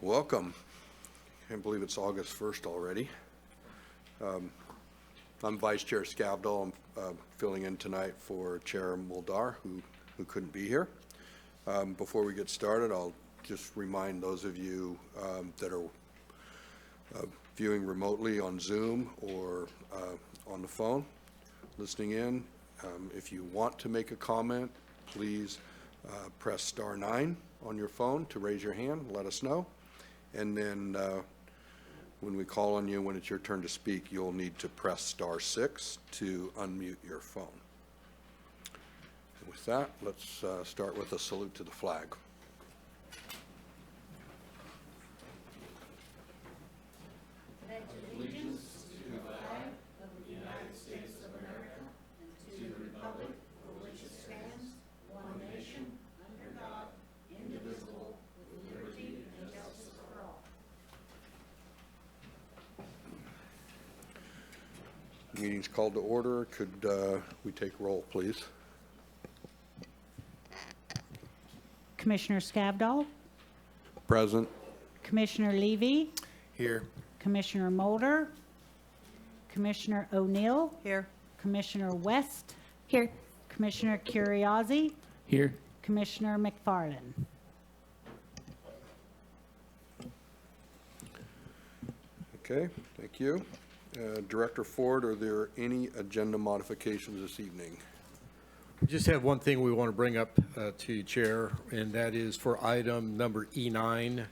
Welcome. Can't believe it's August 1st already. I'm Vice Chair Scavdall. I'm filling in tonight for Chair Muldar, who couldn't be here. Before we get started, I'll just remind those of you that are viewing remotely on Zoom or on the phone, listening in. If you want to make a comment, please press star 9 on your phone to raise your hand, let us know. And then when we call on you, when it's your turn to speak, you'll need to press star 6 to unmute your phone. And with that, let's start with a salute to the flag. Allegiance to the flag of the United States of America and to the republic for which it stands, one nation, under God, indivisible, with liberty and justice for all. Meeting's called to order. Could we take roll, please? Commissioner Scavdall, Present. Commissioner Levy, Here. Commissioner Mulder, Commissioner O'Neill, Here. Commissioner West, Here. Commissioner Curiozzi, Here. Commissioner McFarland. Okay, thank you. Director Ford, are there any agenda modifications this evening? We just have one thing we want to bring up to you, Chair, and that is for item number E9,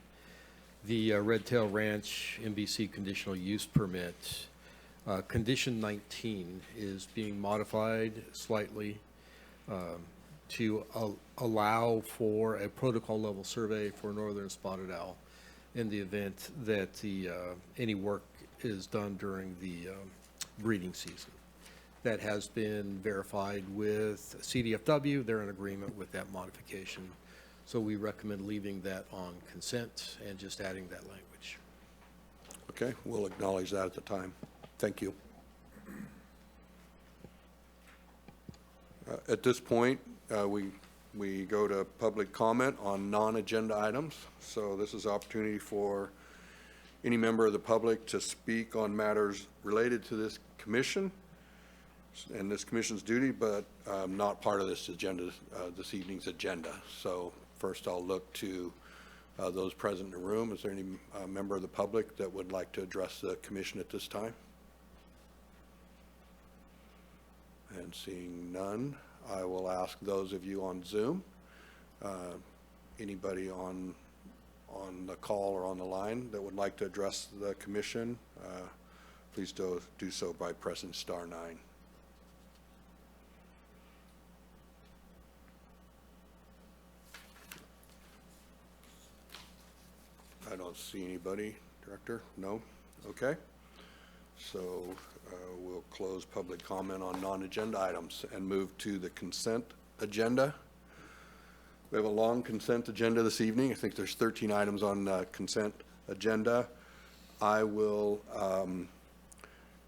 the Red Tail Ranch MBC conditional use permit. Condition 19 is being modified slightly to allow for a protocol level survey for northern spotted owl in the event that any work is done during the breeding season. That has been verified with CDFW. They're in agreement with that modification. So we recommend leaving that on consent and just adding that language. Okay, we'll acknowledge that at the time. Thank you. At this point, we go to public comment on non-agenda items. So this is an opportunity for any member of the public to speak on matters related to this commission and this commission's duty, but not part of this agenda, this evening's agenda. So first I'll look to those present in the room. Is there any member of the public that would like to address the commission at this time? And seeing none, I will ask those of you on Zoom, anybody on the call or on the line that would like to address the commission, please do so by pressing star 9. I don't see anybody, Director? No? Okay. So we'll close public comment on non-agenda items and move to the consent agenda. We have a long consent agenda this evening. I think there's 13 items on the consent agenda. I will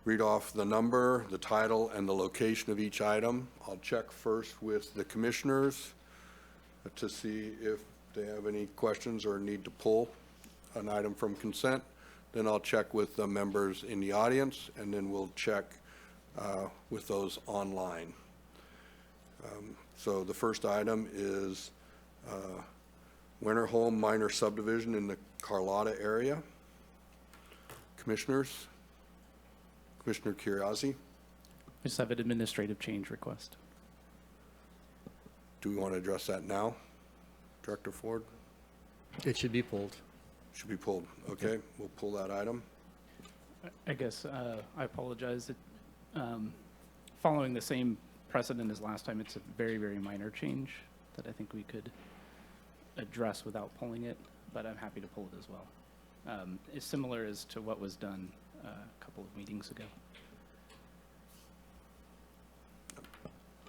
read off the number, the title, and the location of each item. I'll check first with the commissioners to see if they have any questions or need to pull an item from consent. Then I'll check with the members in the audience, and then we'll check with those online. So the first item is Winterholm minor subdivision in the Carlotta area. Commissioners? Commissioner Curiozzi? I just have an administrative change request. Do we want to address that now? Director Ford? It should be pulled. Should be pulled. Okay, we'll pull that item. I guess I apologize. Following the same precedent as last time, it's a very, very minor change that I think we could address without pulling it, but I'm happy to pull it as well. It's similar as to what was done a couple of meetings ago.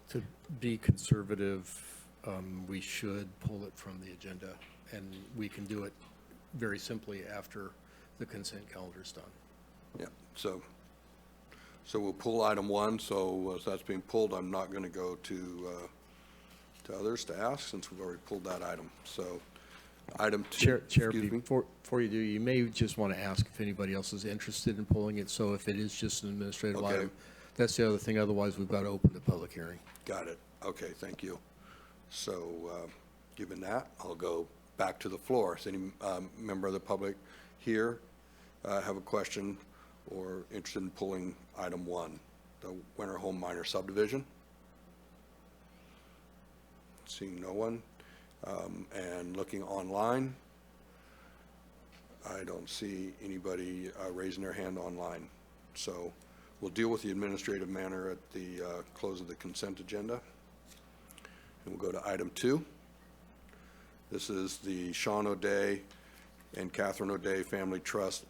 To be conservative, we should pull it from the agenda, and we can do it very simply after the consent calendar is done. Yeah, so we'll pull item 1. So as that's being pulled, I'm not going to go to others to ask since we've already pulled that item. So Item two. Chair, Excuse me. before you do, you may just want to ask if anybody else is interested in pulling it, so if it is just an administrative Okay. item, that's the other thing, otherwise we've got to open the public hearing. Got it. Okay, thank you. So, given that, I'll go back to the floor. Does any member of the public here have a question or interested in pulling item 1, the Winter Home Minor subdivision? Seeing no one. And looking online, I don't see anybody raising their hand online. So we'll deal with the administrative matter at the close of the consent agenda. And we'll go to item 2. This is the Sean O'Day and Catherine O'Day Family Trust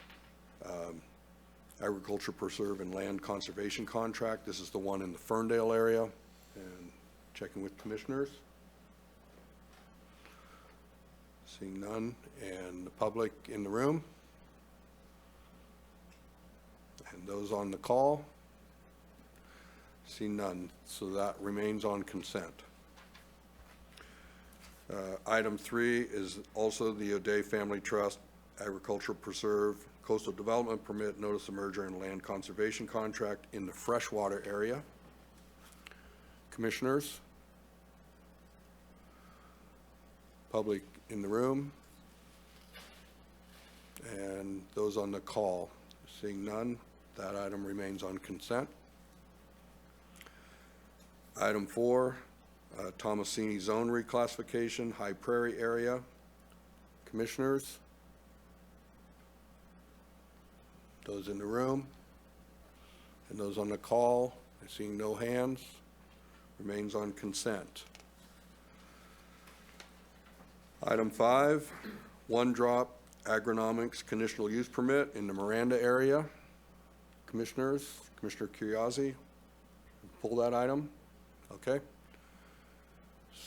Agriculture Preserve and Land Conservation Contract. This is the one in the Ferndale area. And checking with commissioners. Seeing none. And the public in the room. And those on the call. See none. So that remains on consent. Item 3 is also the O'Day Family Trust Agricultural Preserve Coastal Development Permit, Notice of Merger and Land Conservation Contract in the freshwater area. Commissioners? Public in the room? And those on the call? Seeing none, that item remains on consent. Item 4, Tomasini Zone Reclassification, High Prairie Area. Commissioners? Those in the room? And those on the call? Seeing no hands, remains on consent. Item 5, One Drop Agronomics Conditional Use Permit in the Miranda area. Commissioners, Commissioner Curriasi, pull that item? Okay.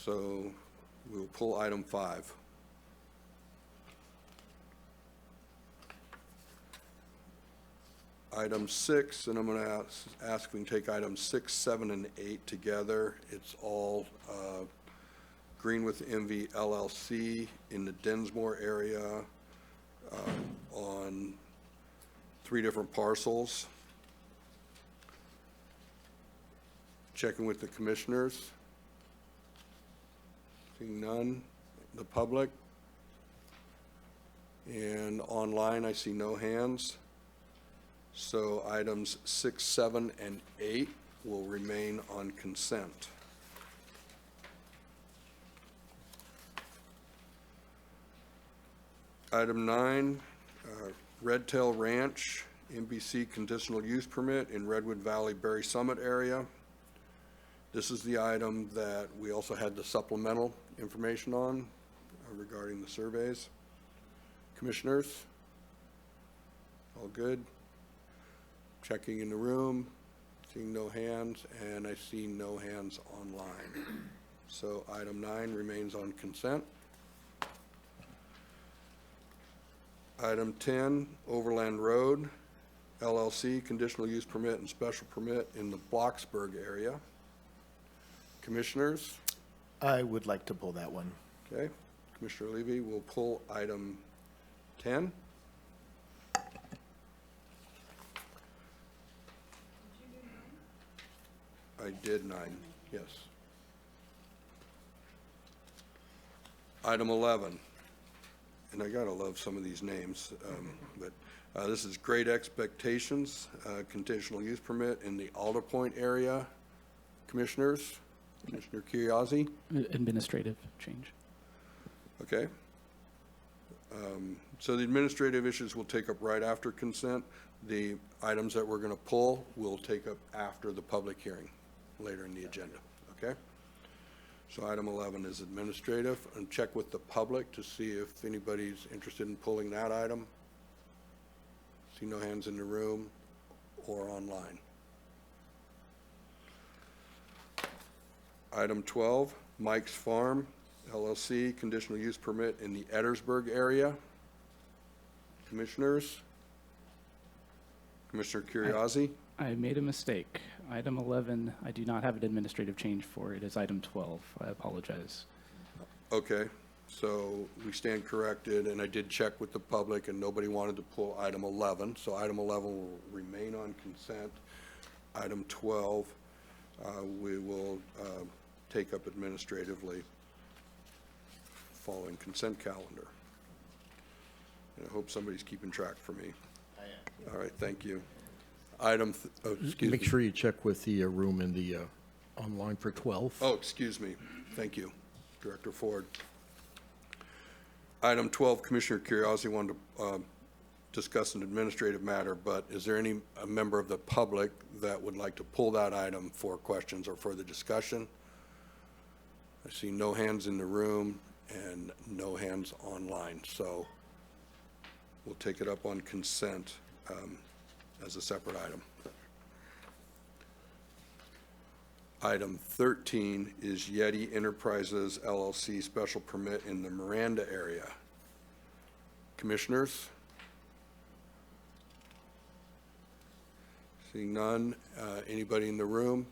So we'll pull item 5. Item 6, and I'm going to ask if we can take items 6, 7, and 8 together. It's all Green with Envy LLC in the Densmore area on 3 different parcels. Checking with the commissioners. Seeing none. The public. And online, I see no hands. So items 6, 7, and 8 will remain on consent. Item 9, Red Tail Ranch, NBC Conditional Use Permit in Redwood Valley, Berry Summit area. This is the item that we also had the supplemental information on regarding the surveys. Commissioners? All good? Checking in the room, seeing no hands, and I see no hands online. So item 9 remains on consent. Item 10, Overland Road, LLC, conditional use permit and special permit in the Blocksburg area. Commissioners? I would like to pull that one. Okay. Commissioner Levy will pull item 10. I did 9, yes. Item 11, and I gotta love some of these names, but this is Great Expectations, conditional use permit in the Alder Point area. Commissioners? Commissioner Curriasi? Administrative change. Okay. So the administrative issues will take up right after consent. The items that we're going to pull will take up after the public hearing later in the agenda, okay? So item 11 is administrative, and check with the public to see if anybody's interested in pulling that item. See no hands in the room or online. Item 12, Mike's Farm, LLC, conditional use permit in the Eddersburg area. Commissioners? Commissioner Curriasi? I made a mistake. Item 11, I do not have an administrative change for. It is item 12. I apologize. Okay. So we stand corrected, and I did check with the public, and nobody wanted to pull item 11. So item 11 will remain on consent. Item 12, we will take up administratively following consent calendar. And I hope somebody's keeping track for me. I am. All right, thank you. Excuse me. Make sure you check with the room in the online for 12. Oh, excuse me. Thank you, Director Ford. Item 12, Commissioner Curiosity wanted to discuss an administrative matter, but is there any member of the public that would like to pull that item for questions or further discussion? I see no hands in the room and no hands online, so we'll take it up on consent as a separate item. Item 13 is Yeti Enterprises LLC special permit in the Miranda area. Commissioners? Seeing none. Anybody in the room?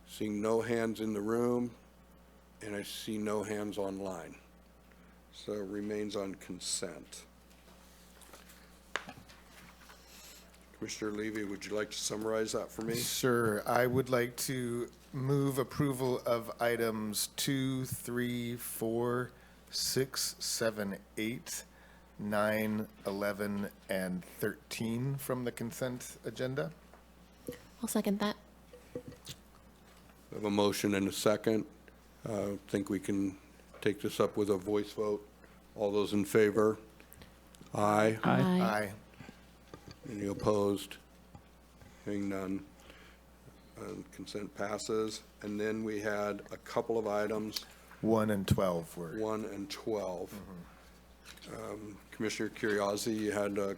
Seeing no hands in the room, and I see no hands online. So it remains on consent. Commissioner Levy, would you like to summarize that for me? Sure. I would like to move approval of items 2, 3, 4, 6, 7, 8, 9, 11, and 13 from the consent agenda. I'll second that. We have a motion and a second. Think we can take this up with a voice vote. All those in favor? Aye. Aye. Any opposed? Hearing none. Consent passes. And then we had a couple of items, 1 and 12 were. 1 and 12. Commissioner Curiosity, you had a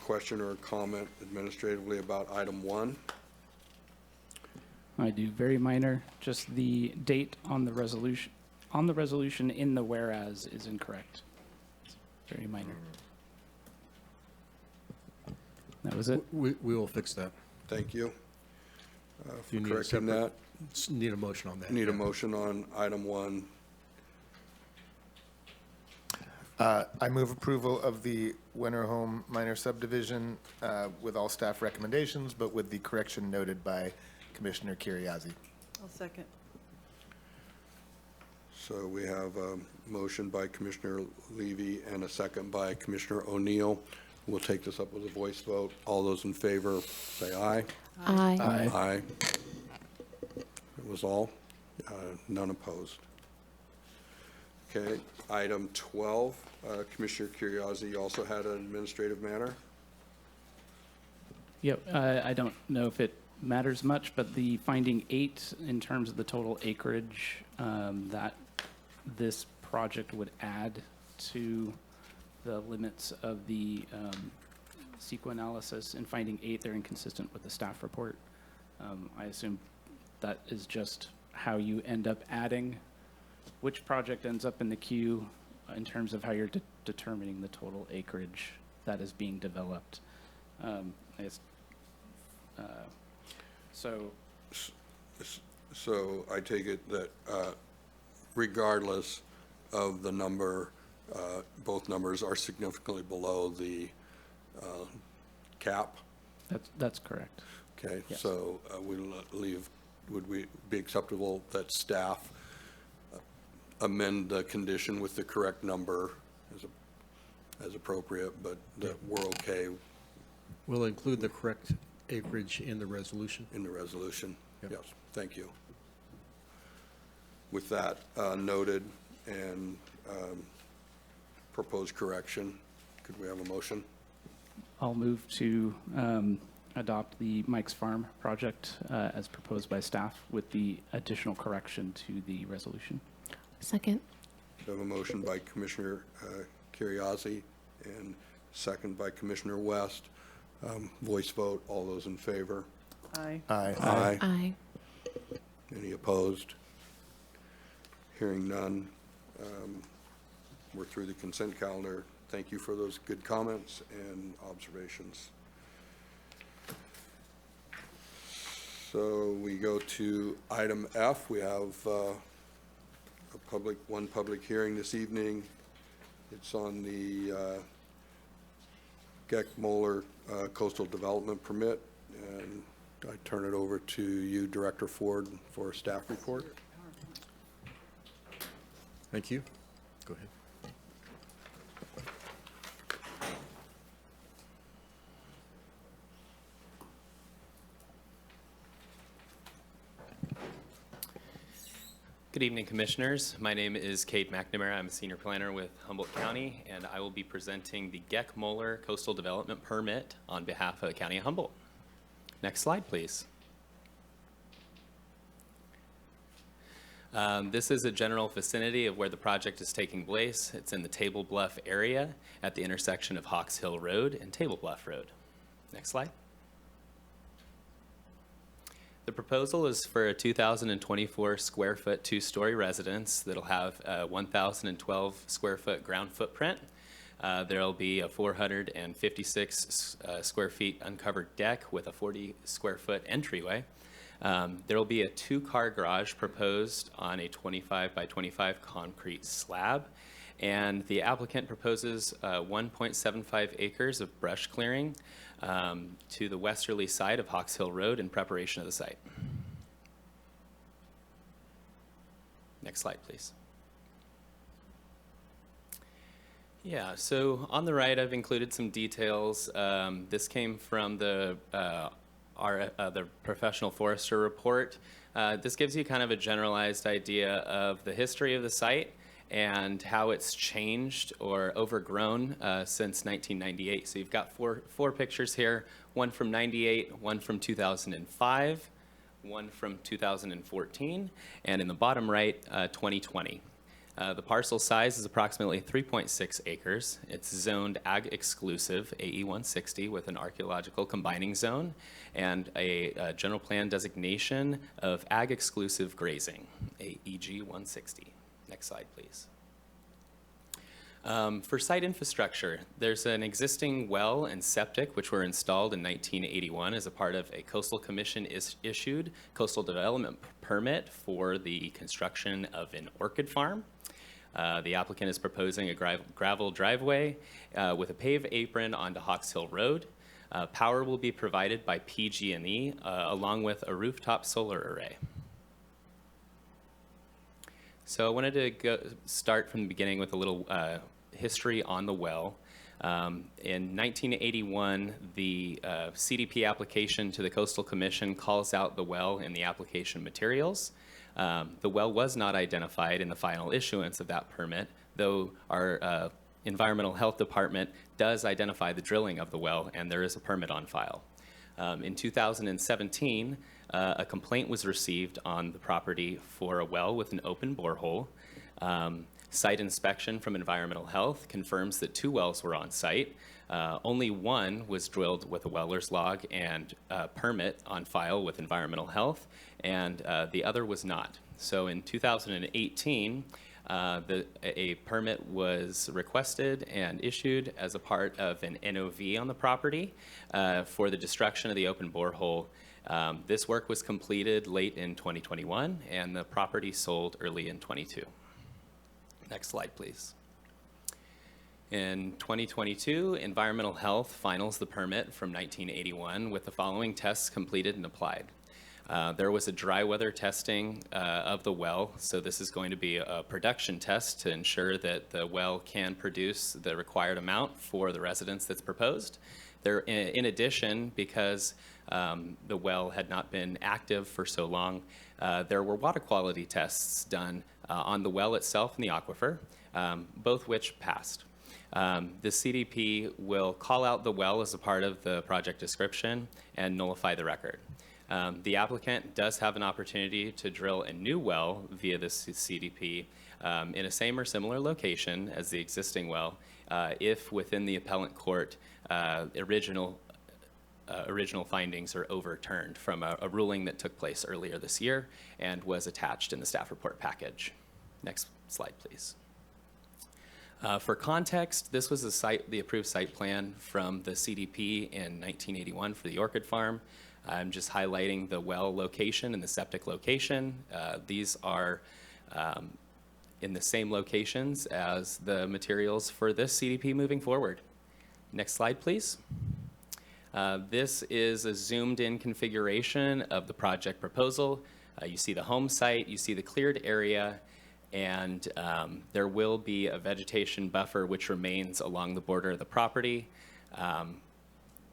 question or a comment administratively about item 1? I do, very minor, just the date on the resolution, in the whereas is incorrect. It's very minor. That was it. We will fix that. Thank you If for you need a correcting separate- that. Need a motion on that. Need a yeah. motion on item 1. I move approval of the Winterhome minor subdivision with all staff recommendations, but with the correction noted by Commissioner Curiosity. I'll second. So we have a motion by Commissioner Levy and a second by Commissioner O'Neill. We'll take this up with a voice vote. All those in favor, say aye. Aye. Aye. It was all. None opposed. Okay, item 12, Commissioner Curiosity, you also had an administrative matter? Yep, I don't know if it matters much, but the finding 8 in terms of the total acreage that this project would add to the limits of the CEQA analysis, in finding 8, they're inconsistent with the staff report. I assume that is just how you end up adding which project ends up in the queue in terms of how you're determining the total acreage that is being developed. So So I take it that regardless of the number, both numbers are significantly below the cap? that's correct. Okay, Yes. so would we be acceptable that staff amend the condition with the correct number as appropriate, but that we're okay We'll include the correct acreage in the resolution. in the resolution? Yep. Yes, thank you. With that noted and proposed correction, could we have a motion? I'll move to adopt the Mike's Farm project as proposed by staff with the additional correction to the resolution. Second. We have a motion by Commissioner Curiosity and second by Commissioner West. Voice vote, all those in favor? Aye. Aye. Aye. Aye. Any opposed? Hearing none. We're through the consent calendar. Thank you for those good comments and observations. So we go to item F. We have one public hearing this evening. It's on the Geck-Moeller Coastal Development Permit, and I turn it over to you, Director Ford, for a staff report. Thank you. Go ahead. Good evening, Commissioners. My name is Kate McNamara. I'm a senior planner with Humboldt County, and I will be presenting the Geck-Moeller Coastal Development Permit on behalf of the County of Humboldt. Next slide, please. This is a general vicinity of where the project is taking place. It's in the Table Bluff area at the intersection of Hawks Hill Road and Table Bluff Road. Next slide. The proposal is for a 2,024 square foot, 2-story residence that'll have a 1,012 square foot ground footprint. There'll be a 456 square feet uncovered deck with a 40 square foot entryway. There'll be a 2-car garage proposed on a 25 by 25 concrete slab. And the applicant proposes 1.75 acres of brush clearing to the westerly side of Hawks Hill Road in preparation of the site. Next slide, please. Yeah, so on the right, I've included some details. This came from the professional forester report. This gives you kind of a generalized idea of the history of the site and how it's changed or overgrown since 1998. So you've got four pictures here, one from 98, one from 2005, one from 2014, and in the bottom right, 2020. The parcel size is approximately 3.6 acres. It's zoned ag exclusive, AE 160, with an archaeological combining zone and a general plan designation of ag exclusive grazing, AEG 160. Next slide, please. For site infrastructure, there's an existing well and septic which were installed in 1981 as a part of a Coastal Commission issued coastal development permit for the construction of an orchid farm. The applicant is proposing a gravel driveway with a paved apron onto Hawks Hill Road. Power will be provided by PG&E along with a rooftop solar array. So I wanted to start from the beginning with a little history on the well. In 1981, the CDP application to the Coastal Commission calls out the well in the application materials. The well was not identified in the final issuance of that permit, though our Environmental Health Department does identify the drilling of the well, and there is a permit on file. In 2017, a complaint was received on the property for a well with an open borehole. Site inspection from Environmental Health confirms that 2 wells were on site. Only one was drilled with a weller's log and permit on file with Environmental Health, and the other was not. So in 2018, a permit was requested and issued as a part of an NOV on the property for the destruction of the open borehole. This work was completed late in 2021, and the property sold early in 22. Next slide, please. In 2022, Environmental Health finals the permit from 1981 with the following tests completed and applied. There was a dry weather testing of the well, so this is going to be a production test to ensure that the well can produce the required amount for the residence that's proposed. In addition, because the well had not been active for so long, there were water quality tests done on the well itself and the aquifer, both which passed. The CDP will call out the well as a part of the project description and nullify the record. The applicant does have an opportunity to drill a new well via the CDP in a same or similar location as the existing well if within the appellant court original findings are overturned from a ruling that took place earlier this year and was attached in the staff report package. Next slide, please. For context, this was the approved site plan from the CDP in 1981 for the orchid farm. I'm just highlighting the well location and the septic location. These are in the same locations as the materials for this CDP moving forward. Next slide, please. This is a zoomed-in configuration of the project proposal. You see the home site, you see the cleared area, and there will be a vegetation buffer which remains along the border of the property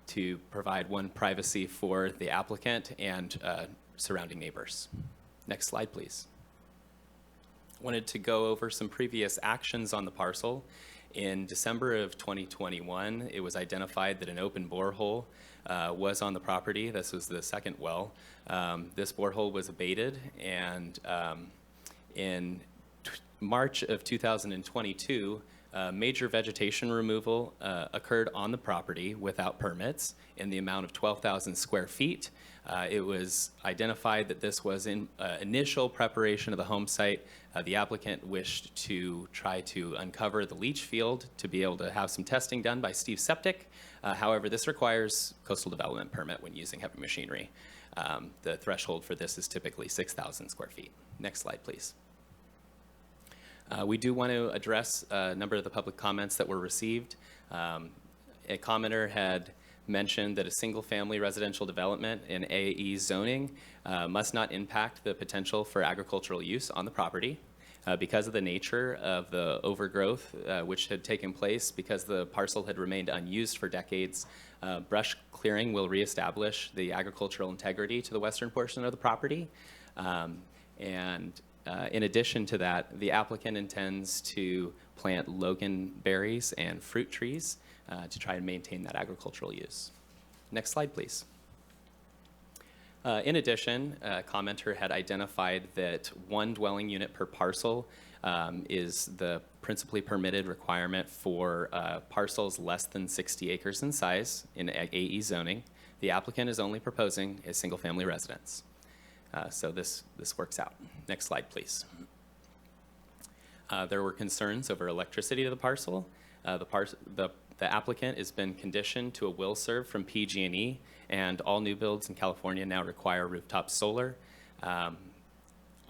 to provide privacy for the applicant and surrounding neighbors. Next slide, please. Wanted to go over some previous actions on the parcel. In December of 2021, it was identified that an open borehole was on the property. This was the second well. This borehole was abated, and in March of 2022, major vegetation removal occurred on the property without permits in the amount of 12,000 square feet. It was identified that this was in initial preparation of the home site. The applicant wished to try to uncover the leach field to be able to have some testing done by Steve Septic. However, this requires coastal development permit when using heavy machinery. The threshold for this is typically 6,000 square feet. Next slide, please. We do want to address a number of the public comments that were received. A commenter had mentioned that a single-family residential development in AE zoning must not impact the potential for agricultural use on the property because of the nature of the overgrowth which had taken place. Because the parcel had remained unused for decades, brush clearing will reestablish the agricultural integrity to the western portion of the property. In addition to that, the applicant intends to plant loganberries and fruit trees to try and maintain that agricultural use. Next slide, please. In addition, a commenter had identified that one dwelling unit per parcel is the principally permitted requirement for parcels less than 60 acres in size in AE zoning. The applicant is only proposing a single-family residence. So this works out. Next slide, please. There were concerns over electricity to the parcel. The applicant has been conditioned to a will serve from PG&E, and all new builds in California now require rooftop solar.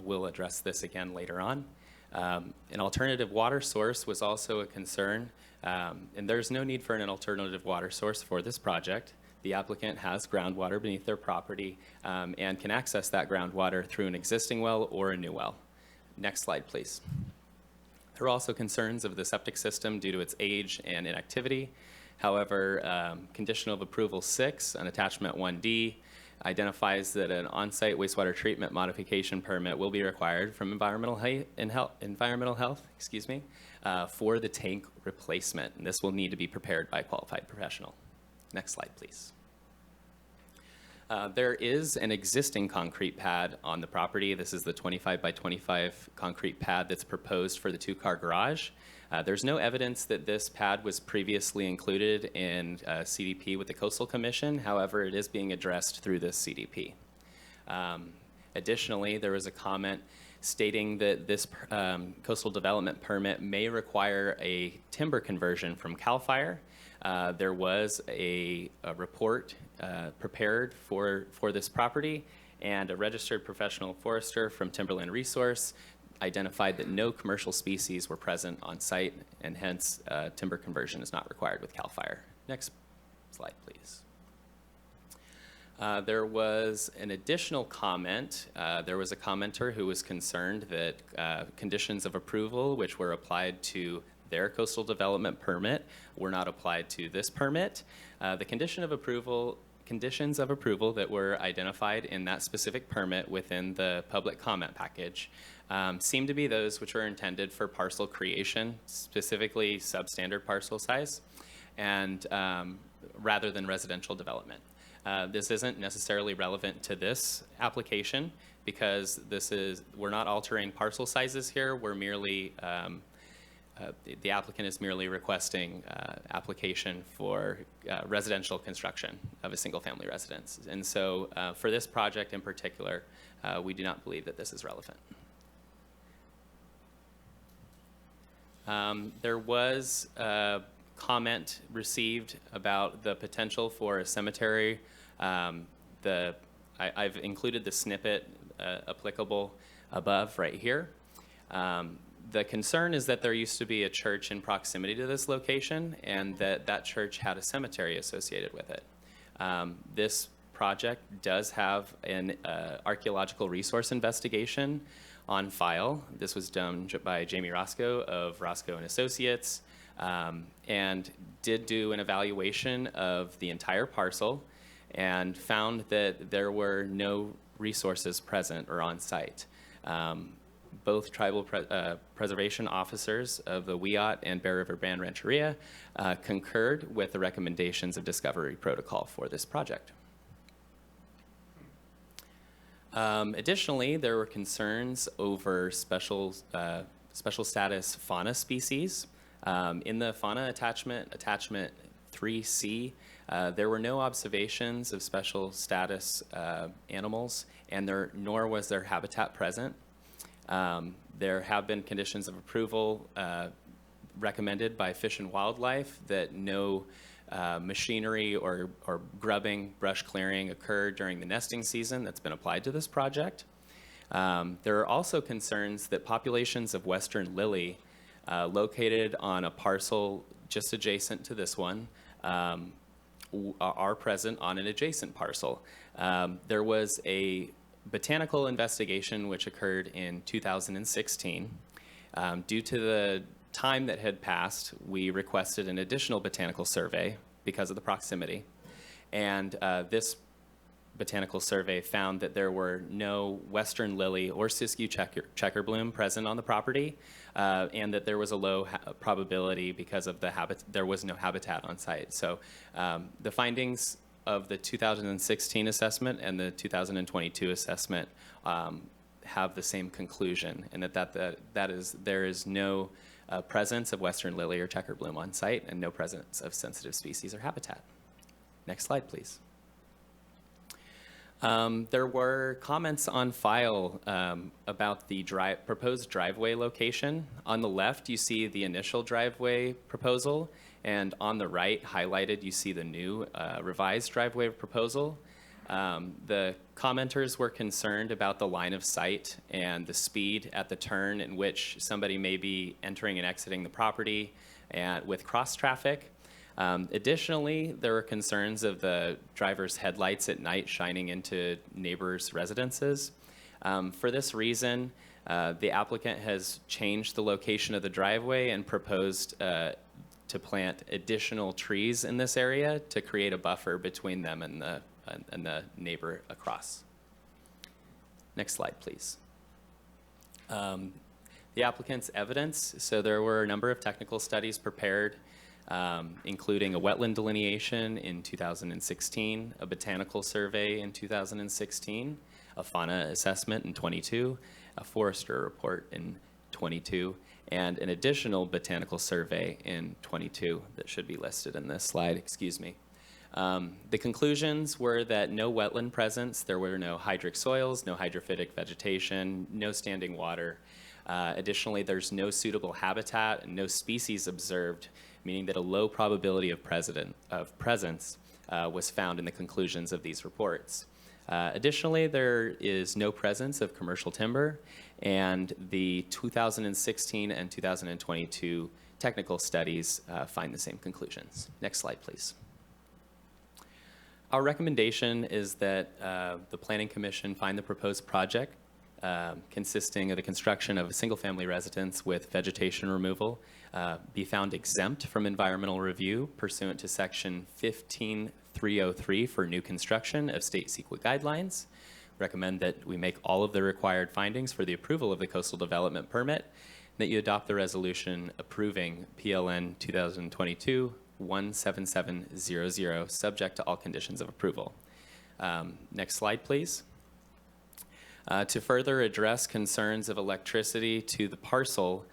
We'll address this again later on. An alternative water source was also a concern, and there's no need for an alternative water source for this project. The applicant has groundwater beneath their property and can access that groundwater through an existing well or a new well. Next slide, please. There are also concerns of the septic system due to its age and inactivity. However, condition of approval 6 on attachment 1D identifies that an on-site wastewater treatment modification permit will be required from environmental health, for the tank replacement. And this will need to be prepared by a qualified professional. Next slide, please. There is an existing concrete pad on the property. This is the 25 by 25 concrete pad that's proposed for the two-car garage. There's no evidence that this pad was previously included in CDP with the Coastal Commission. However, it is being addressed through this CDP. Additionally, there was a comment stating that this coastal development permit may require a timber conversion from CAL FIRE. There was a report prepared for this property, and a registered professional forester from Timberland Resource identified that no commercial species were present on site, and hence timber conversion is not required with CAL FIRE. Next slide, please. There was an additional comment. There was a commenter who was concerned that conditions of approval, which were applied to their coastal development permit, were not applied to this permit. The conditions of approval that were identified in that specific permit within the public comment package seem to be those which are intended for parcel creation, specifically substandard parcel size, and rather than residential development. This isn't necessarily relevant to this application because we're not altering parcel sizes here. We're merely the applicant is merely requesting application for residential construction of a single-family residence. And so for this project in particular, we do not believe that this is relevant. There was a comment received about the potential for a cemetery. I've included the snippet applicable above right here. The concern is that there used to be a church in proximity to this location, and that church had a cemetery associated with it. This project does have an archaeological resource investigation on file. This was done by Jamie Roscoe of Roscoe and Associates, and did do an evaluation of the entire parcel and found that there were no resources present or on site. Both tribal preservation officers of the Wiyot and Bear River Band Rancheria concurred with the recommendations of Discovery Protocol for this project. Additionally, there were concerns over special status fauna species. In the fauna attachment 3C, there were no observations of special status animals, and nor was their habitat present. There have been conditions of approval recommended by Fish and Wildlife that no machinery or grubbing, brush clearing occurred during the nesting season that's been applied to this project. There are also concerns that populations of western lily located on a parcel just adjacent to this one are present on an adjacent parcel. There was a botanical investigation which occurred in 2016. Due to the time that had passed, we requested an additional botanical survey because of the proximity. And this botanical survey found that there were no western lily or siskiyou checker bloom present on the property, and that there was a low probability because of there was no habitat on site. So the findings of the 2016 assessment and the 2022 assessment have the same conclusion, and there is no presence of western lily or checker bloom on site, and no presence of sensitive species or habitat. Next slide, please. There were comments on file about the proposed driveway location. On the left, you see the initial driveway proposal, and on the right, highlighted, you see the new revised driveway proposal. The commenters were concerned about the line of sight and the speed at the turn in which somebody may be entering and exiting the property and with cross traffic. Additionally, there were concerns of the driver's headlights at night shining into neighbors' residences. For this reason, the applicant has changed the location of the driveway and proposed to plant additional trees in this area to create a buffer between them and the neighbor across. Next slide, please. The applicant's evidence. So there were a number of technical studies prepared, including a wetland delineation in 2016, a botanical survey in 2016, a fauna assessment in 22, a forester report in 22, and an additional botanical survey in 22 that should be listed in this slide, excuse me. The conclusions were that no wetland presence, there were no hydric soils, no hydrophytic vegetation, no standing water. Additionally, there's no suitable habitat and no species observed, meaning that a low probability of presence was found in the conclusions of these reports. Additionally, there is no presence of commercial timber, and the 2016 and 2022 technical studies find the same conclusions. Next slide, please. Our recommendation is that the Planning Commission find the proposed project consisting of the construction of a single-family residence with vegetation removal be found exempt from environmental review pursuant to Section 15303 for new construction of state CEQA guidelines. Recommend that we make all of the required findings for the approval of the coastal development permit, that you adopt the resolution approving PLN 2022-17700, subject to all conditions of approval. Next slide, please. To further address concerns of electricity to the parcel,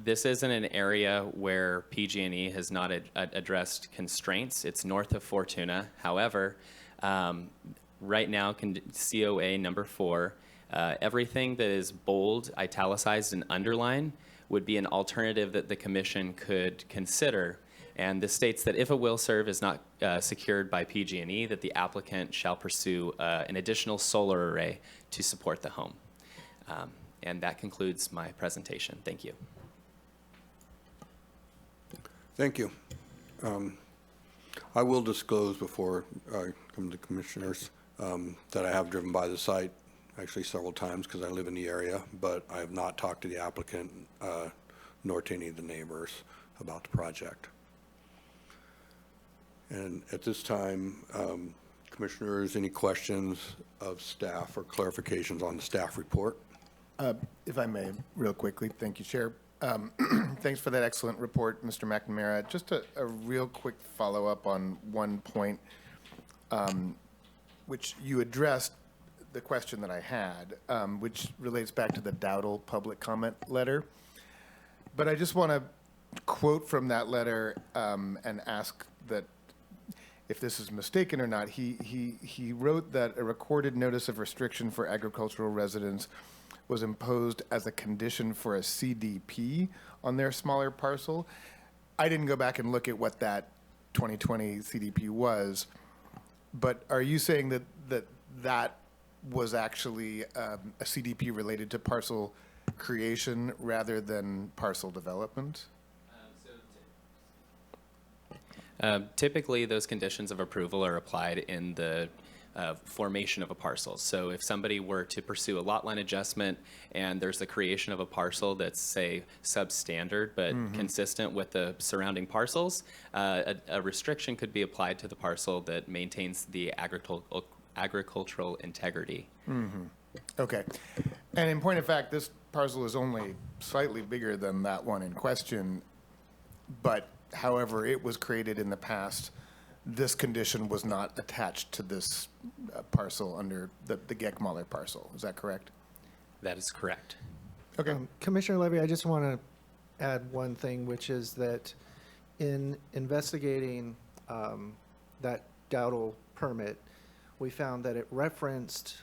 this isn't an area where PG&E has not addressed constraints. It's north of Fortuna. However, right now, COA number 4, everything that is bold, italicized, and underlined would be an alternative that the commission could consider. And this states that if a will serve is not secured by PG&E, that the applicant shall pursue an additional solar array to support the home. And that concludes my presentation. Thank you. Thank you. I will disclose before I come to commissioners that I have driven by the site actually several times because I live in the area, but I have not talked to the applicant nor to any of the neighbors about the project. And at this time, commissioners, any questions of staff or clarifications on the staff report? If I may, real quickly, thank you, Chair. Thanks for that excellent report, Mr. McNamara. Just a real quick follow-up on one point, which you addressed the question that I had, which relates back to the Dowdle public comment letter. But I just want to quote from that letter and ask that if this is mistaken or not. He wrote that a recorded notice of restriction for agricultural residents was imposed as a condition for a CDP on their smaller parcel. I didn't go back and look at what that 2020 CDP was, but are you saying that was actually a CDP related to parcel creation rather than parcel development? Typically, those conditions of approval are applied in the formation of a parcel. So if somebody were to pursue a lot line adjustment and there's the creation of a parcel that's, say, substandard but consistent with the surrounding parcels, a restriction could be applied to the parcel that maintains the agricultural integrity. Okay. And in point of fact, this parcel is only slightly bigger than that one in question, but however it was created in the past, this condition was not attached to this parcel under the Geckmaller parcel. Is that correct? That is correct. Okay. Commissioner Levy, I just want to add one thing, which is that in investigating that Dowdle permit, we found that it referenced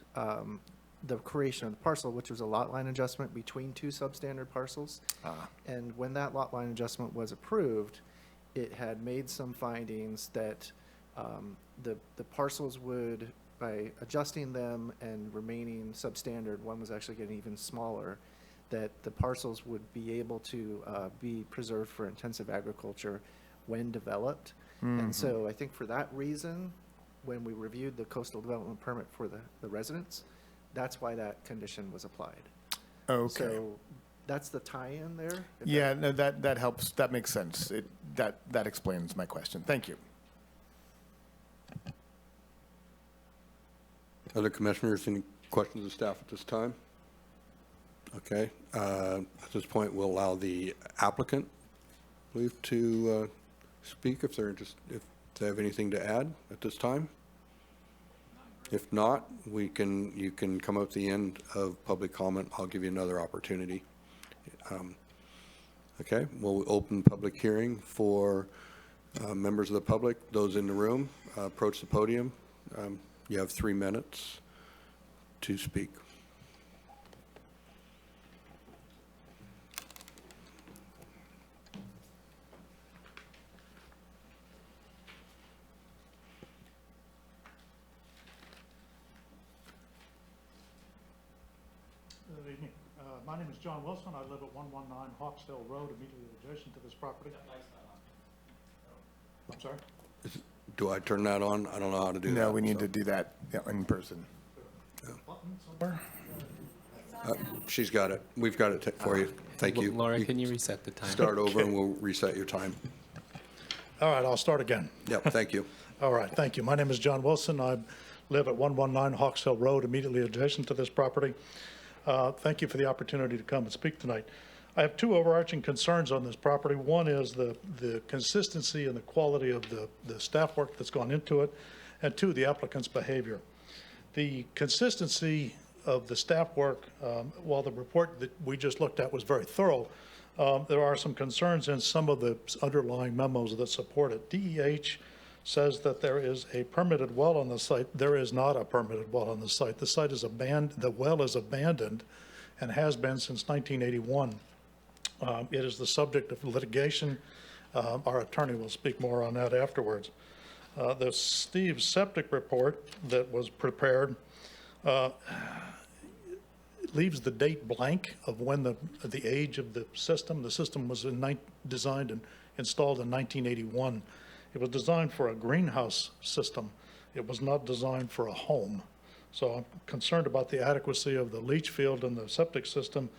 the creation of the parcel, which was a lot line adjustment between two substandard parcels. And when that lot line adjustment was approved, it had made some findings that the parcels would, by adjusting them and remaining substandard, one was actually getting even smaller, that the parcels would be able to be preserved for intensive agriculture when developed. And so I think for that reason, when we reviewed the coastal development permit for the residents, that's why that condition was applied. Okay. So that's the tie-in there. if Yeah, no, that helps. That makes sense. That explains my question. Thank you. Other commissioners, any questions of staff at this time? Okay. At this point, we'll allow the applicant, I believe, to speak if they're if they have anything to add at this time. If not, you can come up at the end of public comment. I'll give you another opportunity. Okay, we'll open public hearing for members of the public. Those in the room, approach the podium. You have 3 minutes to speak. Good evening. My name is John Wilson. I live at 119 Hawksdale Road, immediately adjacent to this property. I'm sorry? Do I turn that on? I don't know how to do that. No, we need so. to do that in person. Button somewhere? She's got it. We've got it for you. Thank you. Laura, can you reset the time? Start over and we'll reset your time. All right, I'll start again. Yep, thank you. All right, thank you. My name is John Wilson. I live at 119 Hawksdale Road, immediately adjacent to this property. Thank you for the opportunity to come and speak tonight. I have two overarching concerns on this property. One is the consistency and the quality of the staff work that's gone into it, and two, the applicant's behavior. The consistency of the staff work, while the report that we just looked at was very thorough, there are some concerns in some of the underlying memos that support it. DEH says that there is a permitted well on the site. There is not a permitted well on the site. The site is abandoned, the well is abandoned and has been since 1981. It is the subject of litigation. Our attorney will speak more on that afterwards. The Steve's septic report that was prepared leaves the date blank of when the age of the system. The system was designed and installed in 1981. It was designed for a greenhouse system. It was not designed for a home. So I'm concerned about the adequacy of the leach field and the septic system.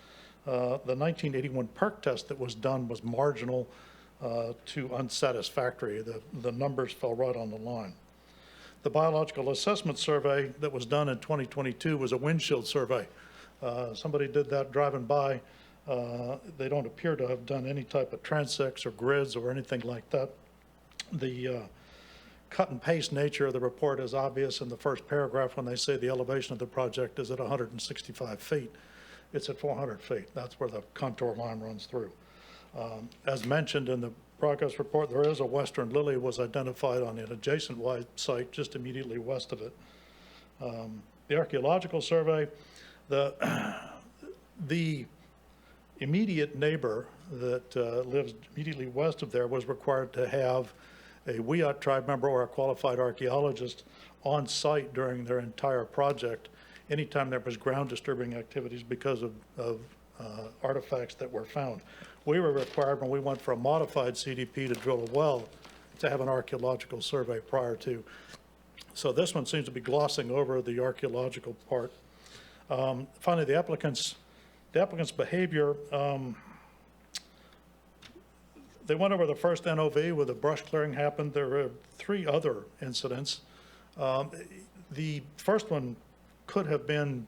The 1981 perk test that was done was marginal to unsatisfactory. The numbers fell right on the line. The biological assessment survey that was done in 2022 was a windshield survey. Somebody did that driving by. They don't appear to have done any type of transects or grids or anything like that. The cut and paste nature of the report is obvious in the first paragraph when they say the elevation of the project is at 165 feet. It's at 400 feet. That's where the contour line runs through. As mentioned in the progress report, there is a western lily was identified on an adjacent site just immediately west of it. The archaeological survey, the immediate neighbor that lives immediately west of there was required to have a Wiyot tribe member or a qualified archaeologist on site during their entire project anytime there was ground disturbing activities because of artifacts that were found. We were required, when we went for a modified CDP to drill a well, to have an archaeological survey prior to. So this one seems to be glossing over the archaeological part. Finally, the applicant's behavior, they went over the first NOV where the brush clearing happened. There were 3 other incidents. The first one could have been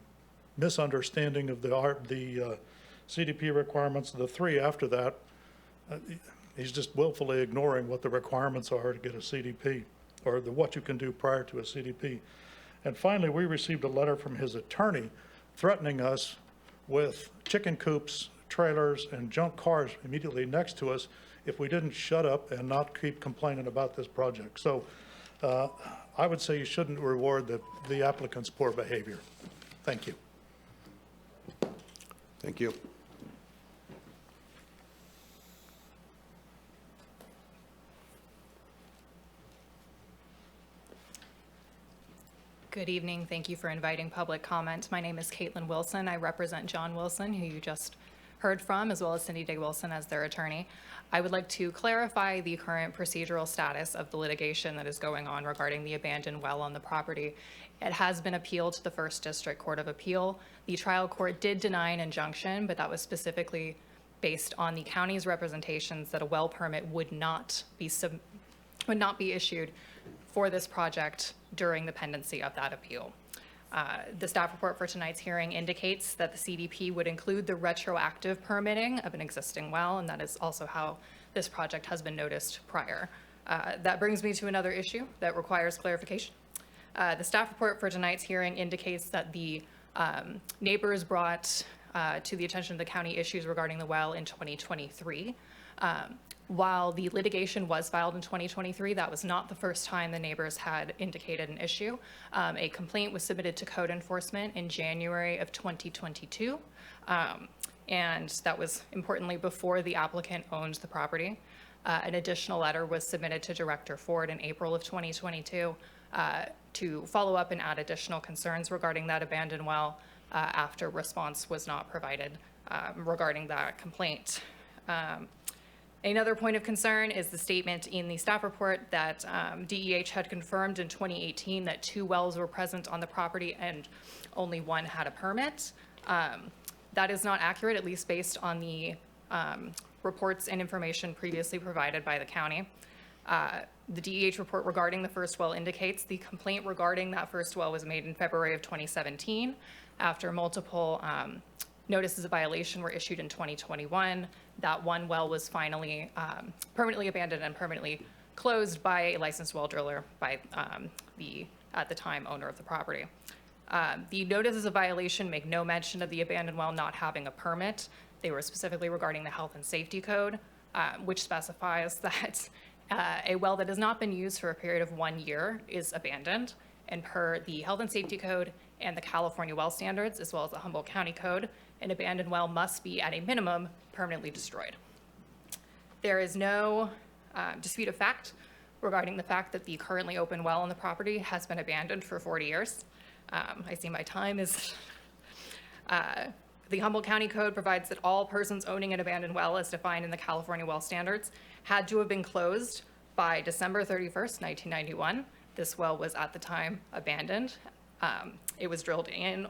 misunderstanding of the CDP requirements. The 3 after that, he's just willfully ignoring what the requirements are to get a CDP, or what you can do prior to a CDP. And finally, we received a letter from his attorney threatening us with chicken coops, trailers, and junk cars immediately next to us if we didn't shut up and not keep complaining about this project. So I would say you shouldn't reward the applicant's poor behavior. Thank you. Thank you. Good evening. Thank you for inviting public comment. My name is Caitlin Wilson. I represent John Wilson, who you just heard from, as well as Cindy Day Wilson as their attorney. I would like to clarify the current procedural status of the litigation that is going on regarding the abandoned well on the property. It has been appealed to the First District Court of Appeal. The trial court did deny an injunction, but that was specifically based on the county's representations that a well permit would not be issued for this project during the pendency of that appeal. The staff report for tonight's hearing indicates that the CDP would include the retroactive permitting of an existing well, and that is also how this project has been noticed prior. That brings me to another issue that requires clarification. The staff report for tonight's hearing indicates that the neighbors brought to the attention of the county issues regarding the well in 2023. While the litigation was filed in 2023, that was not the first time the neighbors had indicated an issue. A complaint was submitted to code enforcement in January of 2022, and that was importantly before the applicant owned the property. An additional letter was submitted to Director Ford in April of 2022 to follow up and add additional concerns regarding that abandoned well after response was not provided regarding that complaint. Another point of concern is the statement in the staff report that DEH had confirmed in 2018 that 2 wells were present on the property and only 1 had a permit. That is not accurate, at least based on the reports and information previously provided by the county. The DEH report regarding the first well indicates the complaint regarding that first well was made in February of 2017 after multiple notices of violation were issued in 2021. That 1 well was finally permanently abandoned and permanently closed by a licensed well driller by the, at the time, owner of the property. The notices of violation make no mention of the abandoned well not having a permit. They were specifically regarding the health and safety code, which specifies that a well that has not been used for a period of 1 year is abandoned. And per the health and safety code and the California well standards, as well as the Humboldt County code, an abandoned well must be at a minimum permanently destroyed. There is no dispute of fact regarding the fact that the currently open well on the property has been abandoned for 40 years. I see my time is The Humboldt County Code provides that all persons owning an abandoned well, as defined in the California Well Standards, had to have been closed by December 31st, 1991. This well was at the time abandoned. It was drilled in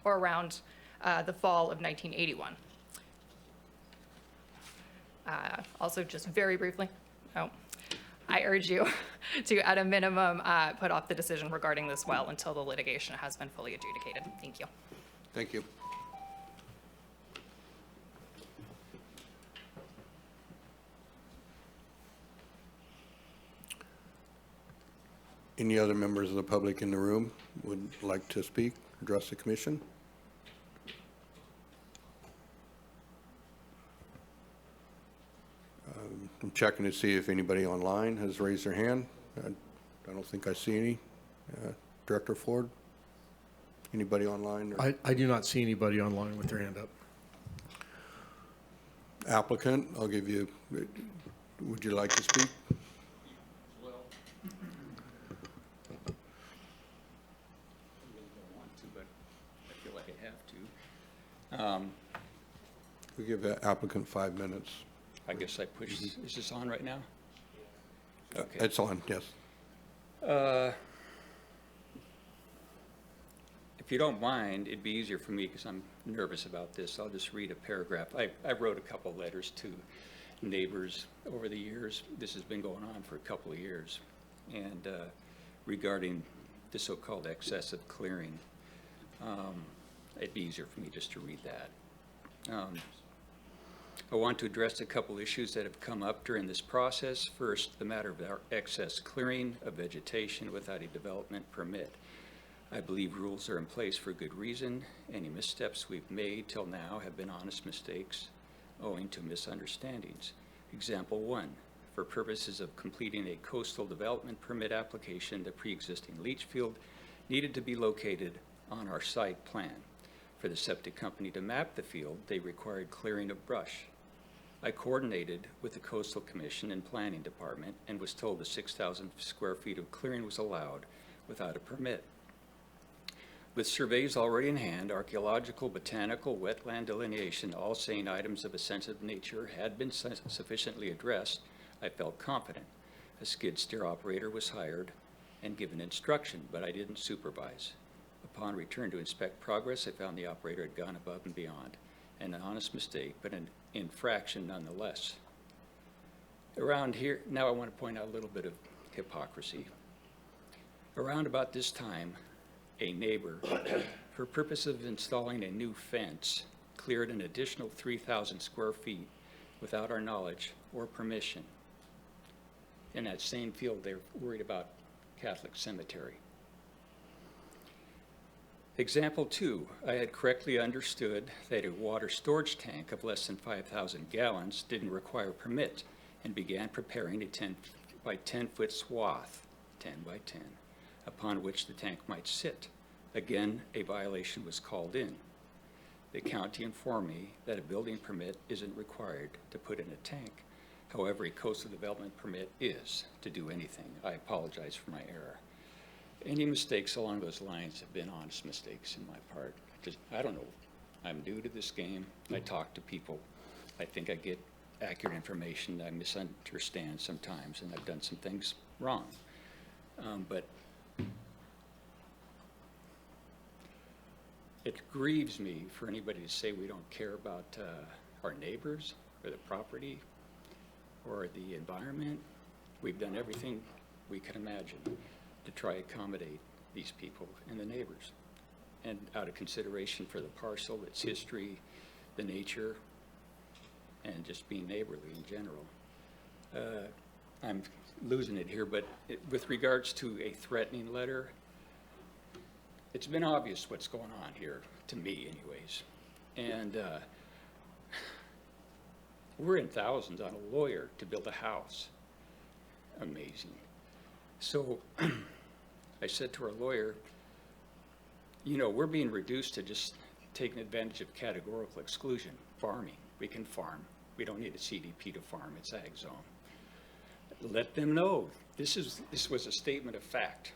or around the fall of 1981. Also, just very briefly, I urge you to, at a minimum, put off the decision regarding this well until the litigation has been fully adjudicated. Thank you. Thank you. Any other members of the public in the room would like to speak, address the commission? I'm checking to see if anybody online has raised their hand. I don't think I see any. Director Ford? Anybody online? Or I do not see anybody online with their hand up. applicant, I'll give you, would you like to speak? We give the applicant 5 minutes. I guess I push, is this on right now? Okay. It's on, yes. If you don't mind, it'd be easier for me because I'm nervous about this. I'll just read a paragraph. I wrote a couple letters to neighbors over the years. This has been going on for a couple of years. And regarding the so-called excessive clearing, it'd be easier for me just to read that. I want to address a couple issues that have come up during this process. First, the matter of our excess clearing of vegetation without a development permit. I believe rules are in place for good reason. Any missteps we've made till now have been honest mistakes owing to misunderstandings. Example 1, for purposes of completing a coastal development permit application, the pre-existing leach field needed to be located on our site plan. For the septic company to map the field, they required clearing of brush. I coordinated with the Coastal Commission and Planning Department and was told the 6,000 square feet of clearing was allowed without a permit. With surveys already in hand, archaeological, botanical, wetland delineation, all saying items of a sensitive nature had been sufficiently addressed, I felt confident. A skid steer operator was hired and given instruction, but I didn't supervise. Upon return to inspect progress, I found the operator had gone above and beyond. An honest mistake, but an infraction nonetheless. Around here, now I want to point out a little bit of hypocrisy. Around about this time, a neighbor, for purpose of installing a new fence, cleared an additional 3,000 square feet without our knowledge or permission. In that same field, they're worried about Catholic cemetery. Example 2, I had correctly understood that a water storage tank of less than 5,000 gallons didn't require permit and began preparing a 10 by 10 foot swath, 10 by 10, upon which the tank might sit. Again, a violation was called in. The county informed me that a building permit isn't required to put in a tank. However, a coastal development permit is to do anything. I apologize for my error. Any mistakes along those lines have been honest mistakes in my part. I don't know. I'm new to this game. I talk to people. I think I get accurate information. I misunderstand sometimes, and I've done some things wrong. But it grieves me for anybody to say we don't care about our neighbors or the property or the environment. We've done everything we can imagine to try to accommodate these people and the neighbors. And out of consideration for the parcel, its history, the nature, and just being neighborly in general. I'm losing it here, but with regards to a threatening letter, it's been obvious what's going on here, to me anyways. And we're in thousands on a lawyer to build a house. Amazing. So I said to our lawyer, you know, we're being reduced to just taking advantage of categorical exclusion, farming. We can farm. We don't need a CDP to farm. It's ag zone. Let them know this was a statement of fact.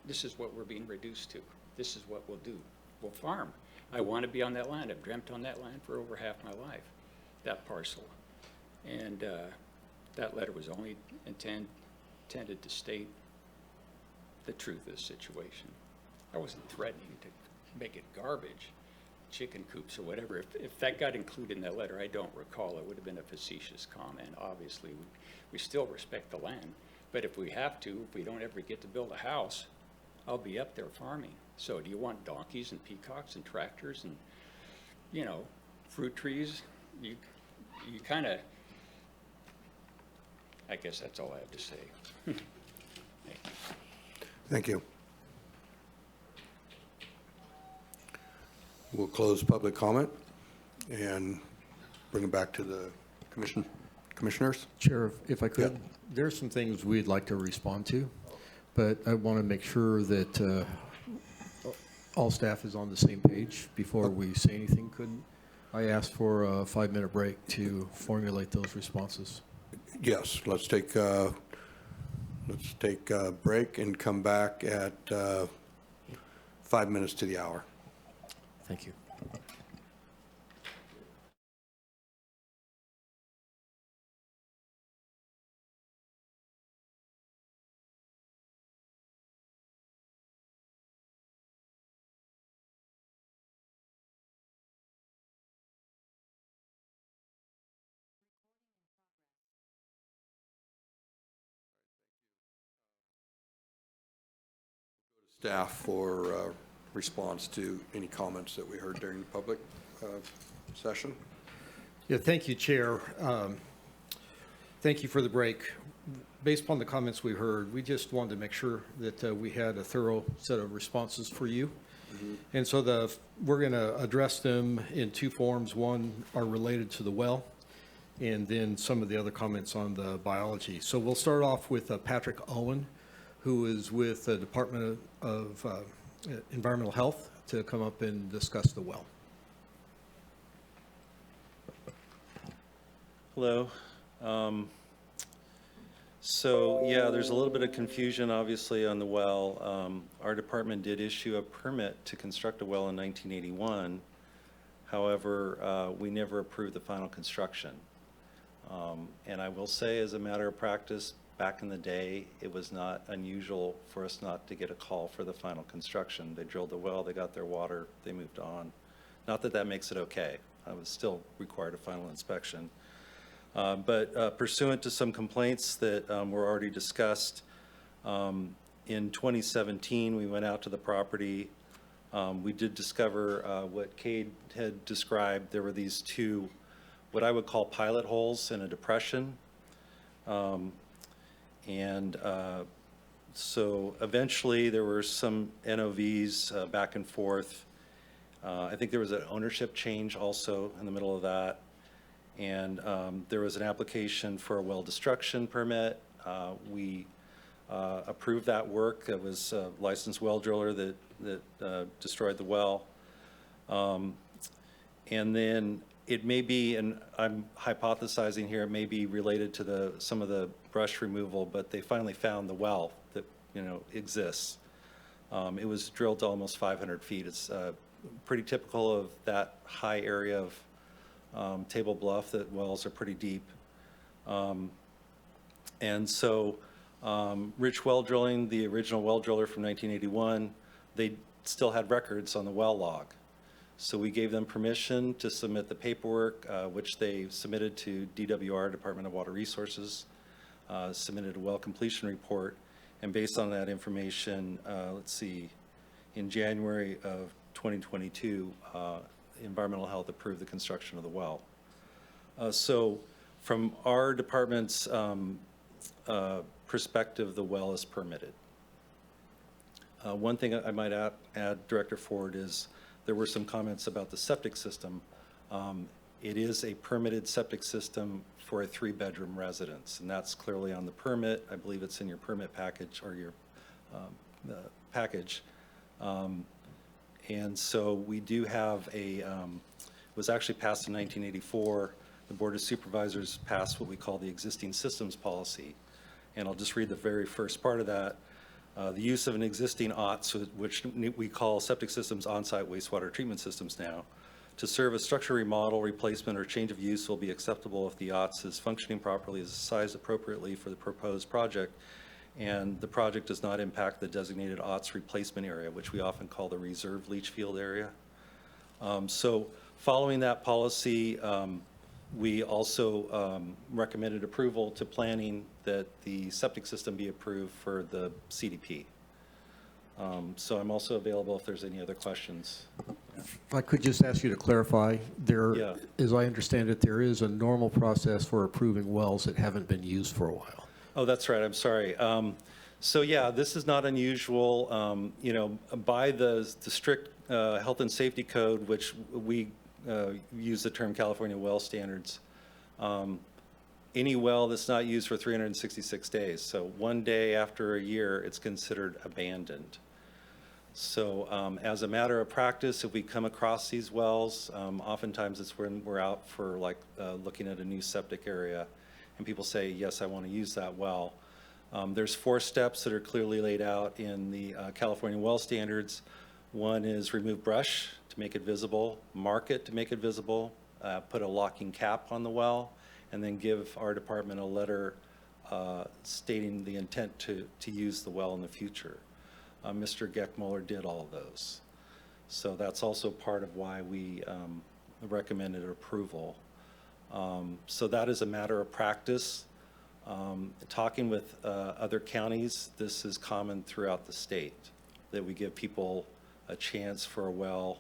This is what we're being reduced to. This is what we'll do. We'll farm. I want to be on that land. I've dreamt on that land for over half my life, that parcel. And that letter was only intended to state the truth of the situation. I wasn't threatening to make it garbage, chicken coops or whatever. If that got included in that letter, I don't recall. It would have been a facetious comment. Obviously, we still respect the land. But if we have to, if we don't ever get to build a house, I'll be up there farming. So do you want donkeys and peacocks and tractors and, you know, fruit trees? You kind of, I guess that's all I have to say. Thank you. We'll close public comment and bring it back to the commissioners. Chair, if I could, Yeah. there's some things we'd like to respond to, but I want to make sure that all staff is on the same page before we say anything. Could I ask for a 5-minute break to formulate those responses? Yes, let's take a break and come back at 5 minutes to the hour. Thank you. Staff for response to any comments that we heard during the public session. Yeah, thank you, Chair. Thank you for the break. Based upon the comments we heard, we just wanted to make sure that we had a thorough set of responses for you. And so we're going to address them in two forms. One are related to the well, and then some of the other comments on the biology. So we'll start off with Patrick Owen, who is with the Department of Environmental Health, to come up and discuss the well. Hello. So yeah, there's a little bit of confusion obviously on the well. Our department did issue a permit to construct a well in 1981. However, we never approved the final construction. And I will say, as a matter of practice, back in the day, it was not unusual for us not to get a call for the final construction. They drilled the well, they got their water, they moved on. Not that that makes it okay. I was still required a final inspection. But pursuant to some complaints that were already discussed, in 2017, we went out to the property. We did discover what Cade had described. There were these two, what I would call pilot holes in a depression. So eventually there were some NOVs back and forth. I think there was an ownership change also in the middle of that. And there was an application for a well destruction permit. We approved that work. It was a licensed well driller that destroyed the well. And then it may be, and I'm hypothesizing here, it may be related to some of the brush removal, but they finally found the well that, exists. It was drilled to almost 500 feet. It's pretty typical of that high area of Table Bluff, that wells are pretty deep. And so Rich Well Drilling, the original well driller from 1981, they still had records on the well log. So we gave them permission to submit the paperwork, which they submitted to DWR, Department of Water Resources, submitted a well completion report. And based on that information, in January of 2022, Environmental Health approved the construction of the well. So from our department's perspective, the well is permitted. One thing I might add, Director Ford, is there were some comments about the septic system. It is a permitted septic system for a 3-bedroom residence, and that's clearly on the permit. I believe it's in your permit package or your package. And so we do have it was actually passed in 1984. The Board of Supervisors passed what we call the existing systems policy. And I'll just read the very first part of that. The use of an existing OTS, which we call septic systems on-site wastewater treatment systems now, to serve a structure remodel, replacement, or change of use will be acceptable if the OTS is functioning properly, is sized appropriately for the proposed project, and the project does not impact the designated OTS replacement area, which we often call the reserve leach field area. So following that policy, we also recommended approval to planning that the septic system be approved for the CDP. So I'm also available if there's any other questions. If I could just ask you to clarify, there, Yeah. as I understand it, there is a normal process for approving wells that haven't been used for a while. Oh, that's right, I'm sorry. So yeah, this is not unusual. You know, by the strict health and safety code, which we use the term California well standards, any well that's not used for 366 days, so one day after a year, it's considered abandoned. So as a matter of practice, if we come across these wells, oftentimes it's when we're out for like looking at a new septic area and people say, yes, I want to use that well. There's 4 steps that are clearly laid out in the California well standards. One is remove brush to make it visible, mark it to make it visible, put a locking cap on the well, and then give our department a letter stating the intent to use the well in the future. Mr. Geckmuller did all of those. So that's also part of why we recommended approval. So that is a matter of practice. Talking with other counties, this is common throughout the state, that we give people a chance for a well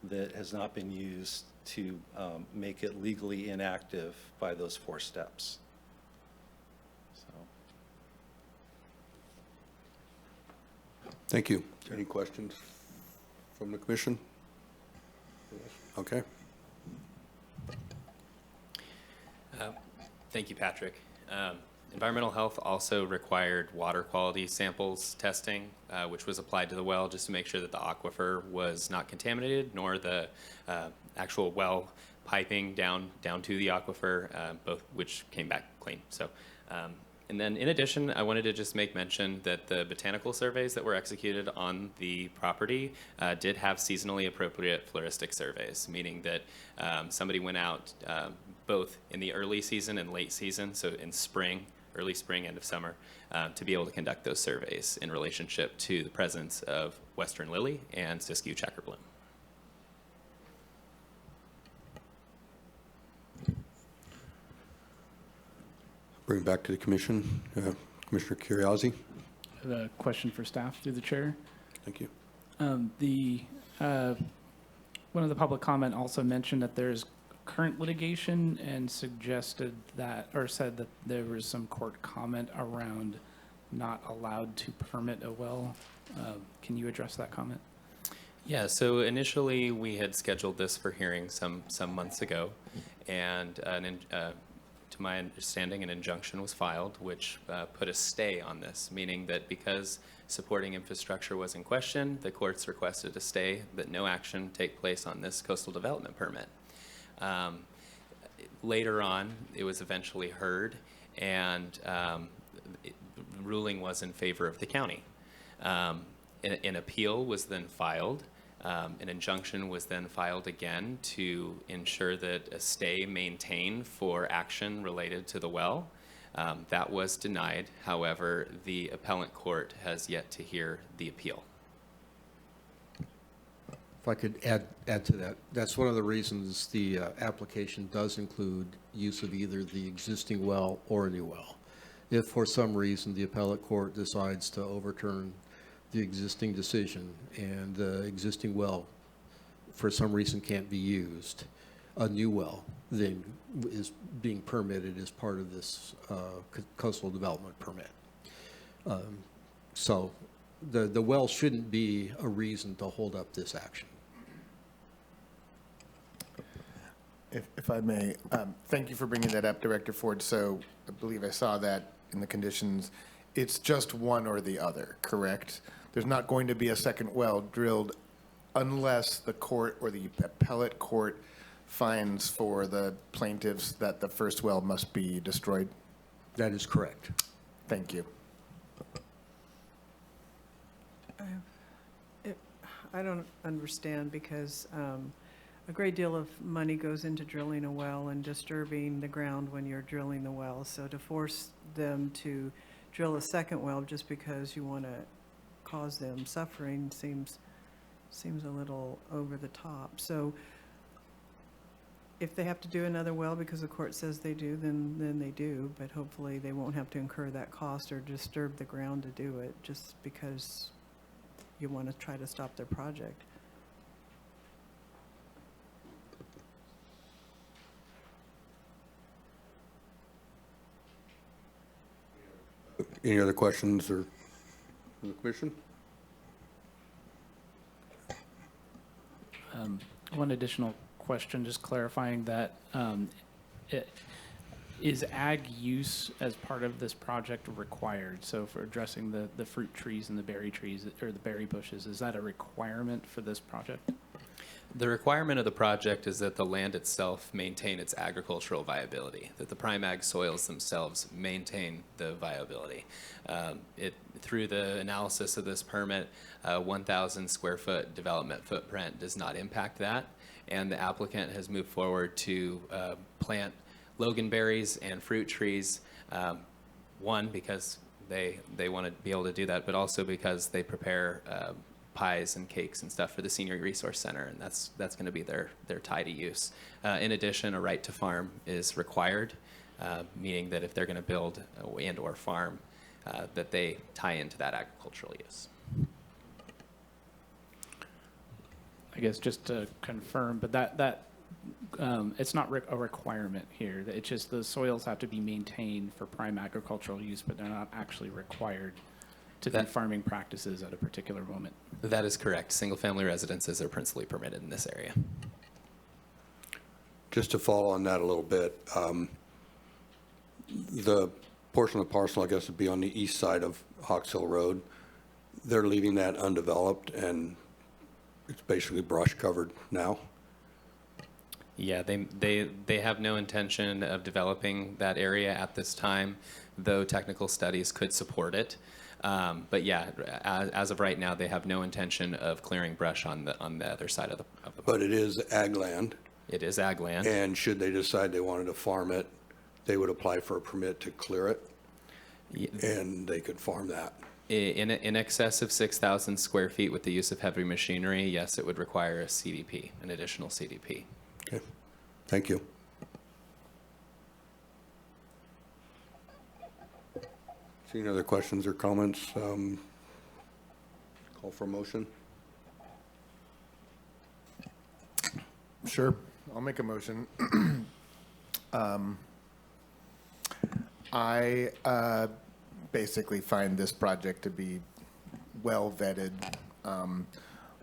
that has not been used to make it legally inactive by those 4 steps. So. Thank you. Any questions from the commission? Okay. Thank you, Patrick. Environmental health also required water quality samples testing, which was applied to the well just to make sure that the aquifer was not contaminated, nor the actual well piping down to the aquifer, both which came back clean. So, and then in addition, I wanted to just make mention that the botanical surveys that were executed on the property did have seasonally appropriate floristic surveys, meaning that somebody went out both in the early season and late season, so in spring, early spring, end of summer, to be able to conduct those surveys in relationship to the presence of western lily and Siskiyou checkerbloom. Bring it back to the commission. Commissioner Curriasi. I have a question for staff through the chair. Thank you. One of the public comment also mentioned that there's current litigation and suggested that, or said that there was some court comment around not allowed to permit a well. Can you address that comment? Yeah, so initially we had scheduled this for hearing some months ago, and to my understanding, an injunction was filed, which put a stay on this, meaning that because supporting infrastructure was in question, the courts requested a stay that no action take place on this coastal development permit. Later on, it was eventually heard, and the ruling was in favor of the county. An appeal was then filed. An injunction was then filed again to ensure that a stay maintained for action related to the well. That was denied. However, the appellant court has yet to hear the appeal. If I could add to that, that's one of the reasons the application does include use of either the existing well or a new well. If for some reason the appellate court decides to overturn the existing decision and the existing well for some reason can't be used, a new well then is being permitted as part of this coastal development permit. So the well shouldn't be a reason to hold up this action. If I may, thank you for bringing that up, Director Ford. So I believe I saw that in the conditions. It's just one or the other, correct? There's not going to be a second well drilled unless the court or the appellate court finds for the plaintiffs that the first well must be destroyed? That is correct. Thank you. I don't understand because a great deal of money goes into drilling a well and disturbing the ground when you're drilling the well. So to force them to drill a second well just because you want to cause them suffering seems a little over the top. So if they have to do another well because the court says they do, then they do, but hopefully they won't have to incur that cost or disturb the ground to do it just because you want to try to stop their project. Any other questions or from the commission? One additional question, just clarifying that, is ag use as part of this project required? So for addressing the fruit trees and the berry trees, or the berry bushes, is that a requirement for this project? The requirement of the project is that the land itself maintain its agricultural viability, that the prime ag soils themselves maintain the viability. Through the analysis of this permit, 1,000 square foot development footprint does not impact that, and the applicant has moved forward to plant loganberries and fruit trees, one, because they want to be able to do that, but also because they prepare pies and cakes and stuff for the Senior Resource Center, and that's going to be their tie to use. In addition, a right to farm is required, meaning that if they're going to build and or farm, that they tie into that agricultural use. I guess just to confirm, but that it's not a requirement here. It's just the soils have to be maintained for prime agricultural use, but they're not actually required to do farming practices at a particular moment. That is correct. Single-family residences are principally permitted in this area. Just to follow on that a little bit, the portion of the parcel, I guess, would be on the east side of Hawks Hill Road. They're leaving that undeveloped, and it's basically brush covered now. Yeah, they have no intention of developing that area at this time, though technical studies could support it. But yeah, as of right now, they have no intention of clearing brush on the other side of the But it is ag land. It is ag land. And should they decide they wanted to farm it, they would apply for a permit to clear it, and they could farm that. In excess of 6,000 square feet with the use of heavy machinery, yes, it would require a CDP, an additional CDP. Okay, thank you. See any other questions or comments? Call for a motion. Sure, I'll make a motion. I basically find this project to be well vetted,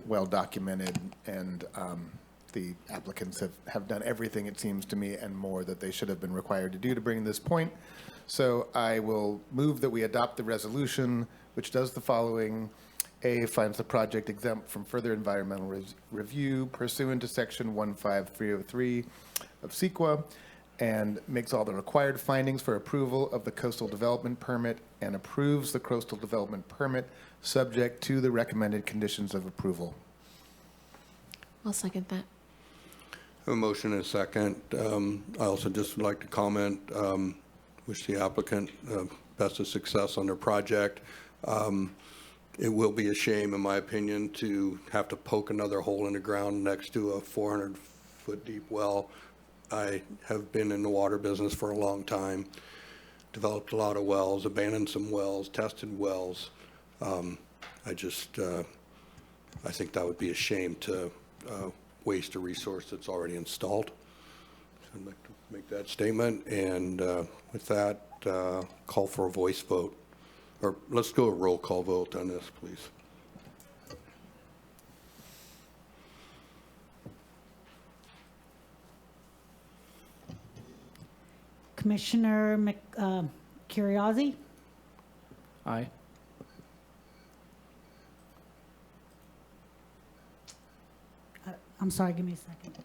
well documented, and the applicants have done everything, it seems to me, and more that they should have been required to do to bring this point. So I will move that we adopt the resolution, which does the following. A, finds the project exempt from further environmental review pursuant to section 15303 of CEQA, and makes all the required findings for approval of the coastal development permit, and approves the coastal development permit subject to the recommended conditions of approval. I'll second that. A motion and a second. I also just would like to comment, wish the applicant best of success on their project. It will be a shame, in my opinion, to have to poke another hole in the ground next to a 400-foot deep well. I have been in the water business for a long time, developed a lot of wells, abandoned some wells, tested wells. I think that would be a shame to waste a resource that's already installed. So I'd like to make that statement, and with that, call for a voice vote. Or let's go a roll call vote on this, please. Commissioner Curriasi? Aye. I'm sorry, give me a second.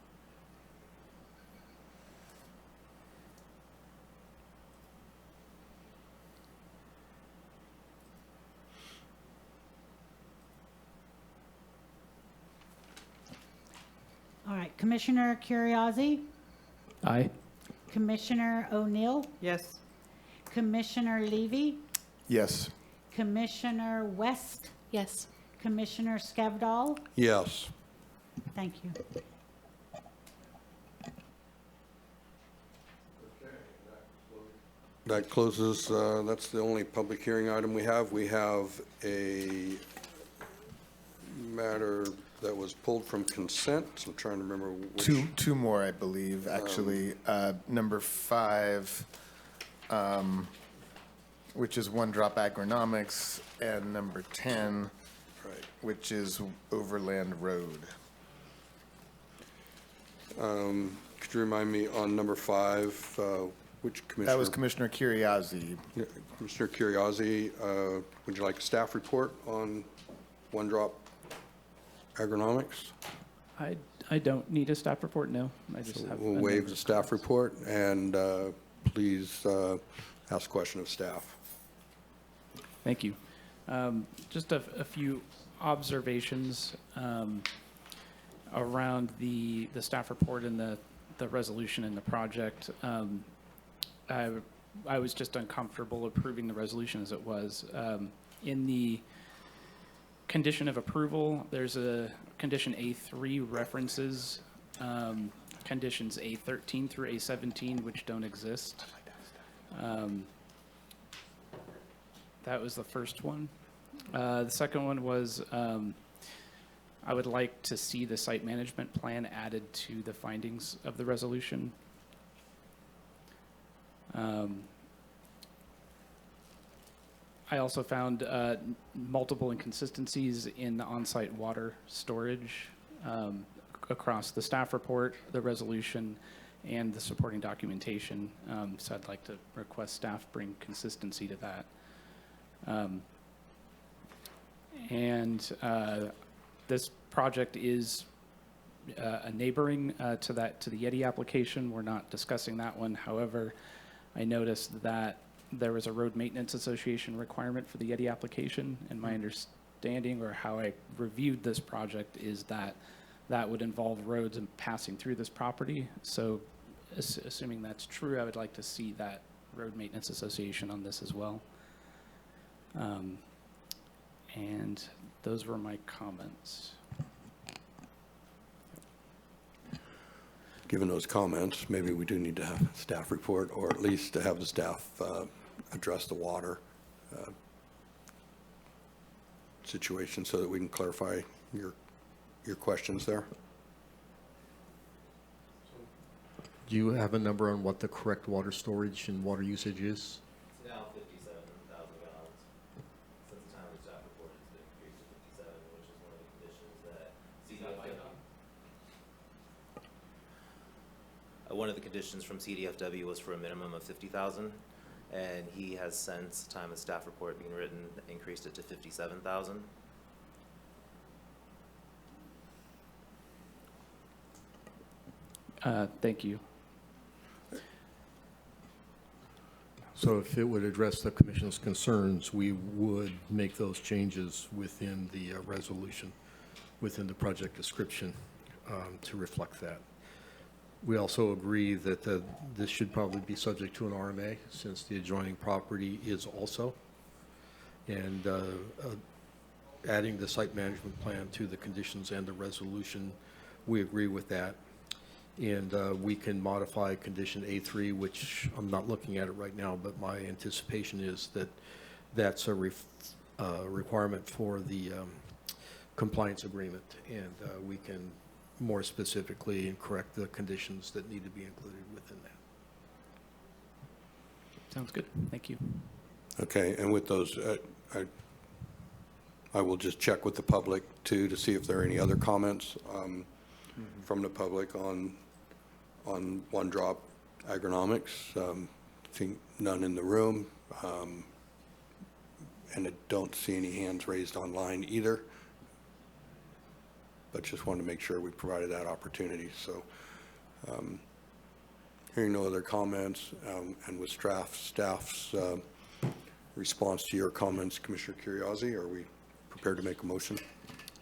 Commissioner Curriasi, Aye. Commissioner O'Neill, Yes. Commissioner Levy, Yes. Commissioner West, Yes. Commissioner Skavdal. Yes. Thank you. That closes, that's the only public hearing item we have. We have a matter that was pulled from consent. So I'm trying to remember which. Two more, I believe, actually. Number 5, which is One Drop Agronomics, and number 10, Right. which is Overland Road. Could you remind me on number 5, which commissioner? That was Commissioner Curriasi. Yeah, Commissioner Curriasi, would you like a staff report on One Drop Agronomics? I don't need a staff report, no. I just So have. we'll a waive number the of staff comments. report, and please ask a question of staff. Thank you. Just a few observations around the staff report and the resolution and the project. I was just uncomfortable approving the resolution as it was. In the condition of approval, there's a condition A3 references conditions A13 through A17, which don't exist. That was the first one. The second one was I would like to see the site management plan added to the findings of the resolution. I also found multiple inconsistencies in the on-site water storage across the staff report, the resolution, and the supporting documentation. So I'd like to request staff bring consistency to that. This project is a neighboring to the Yeti application. We're not discussing that one. However, I noticed that there was a road maintenance association requirement for the Yeti application, and my understanding or how I reviewed this project is that that would involve roads and passing through this property. So assuming that's true, I would like to see that road maintenance association on this as well. And those were my comments. Given those comments, maybe we do need to have a staff report, or at least to have the staff address the water situation so that we can clarify your questions there. Do you have a number on what the correct water storage and water usage is? It's now 57,000 gallons. Since the time of the staff report, it's been increased to 57, which is one of the conditions that one of the conditions from CDFW was for a minimum of 50,000, and he has since the time of the staff report being written increased it to 57,000. Thank you. So if it would address the commission's concerns, we would make those changes within the resolution, within the project description, to reflect that. We also agree that this should probably be subject to an RMA, since the adjoining property is also. And adding the site management plan to the conditions and the resolution, we agree with that. And we can modify condition A3, which I'm not looking at it right now, but my anticipation is that that's a requirement for the compliance agreement. And we can more specifically correct the conditions that need to be included within that. Sounds good. Thank you. Okay, and with those, I will just check with the public too to see if there are any other comments from the public on One Drop Agronomics. I think none in the room, and I don't see any hands raised online either. But just wanted to make sure we provided that opportunity. So hearing no other comments, and with staff's response to your comments, Commissioner Curriasi, are we prepared to make a motion?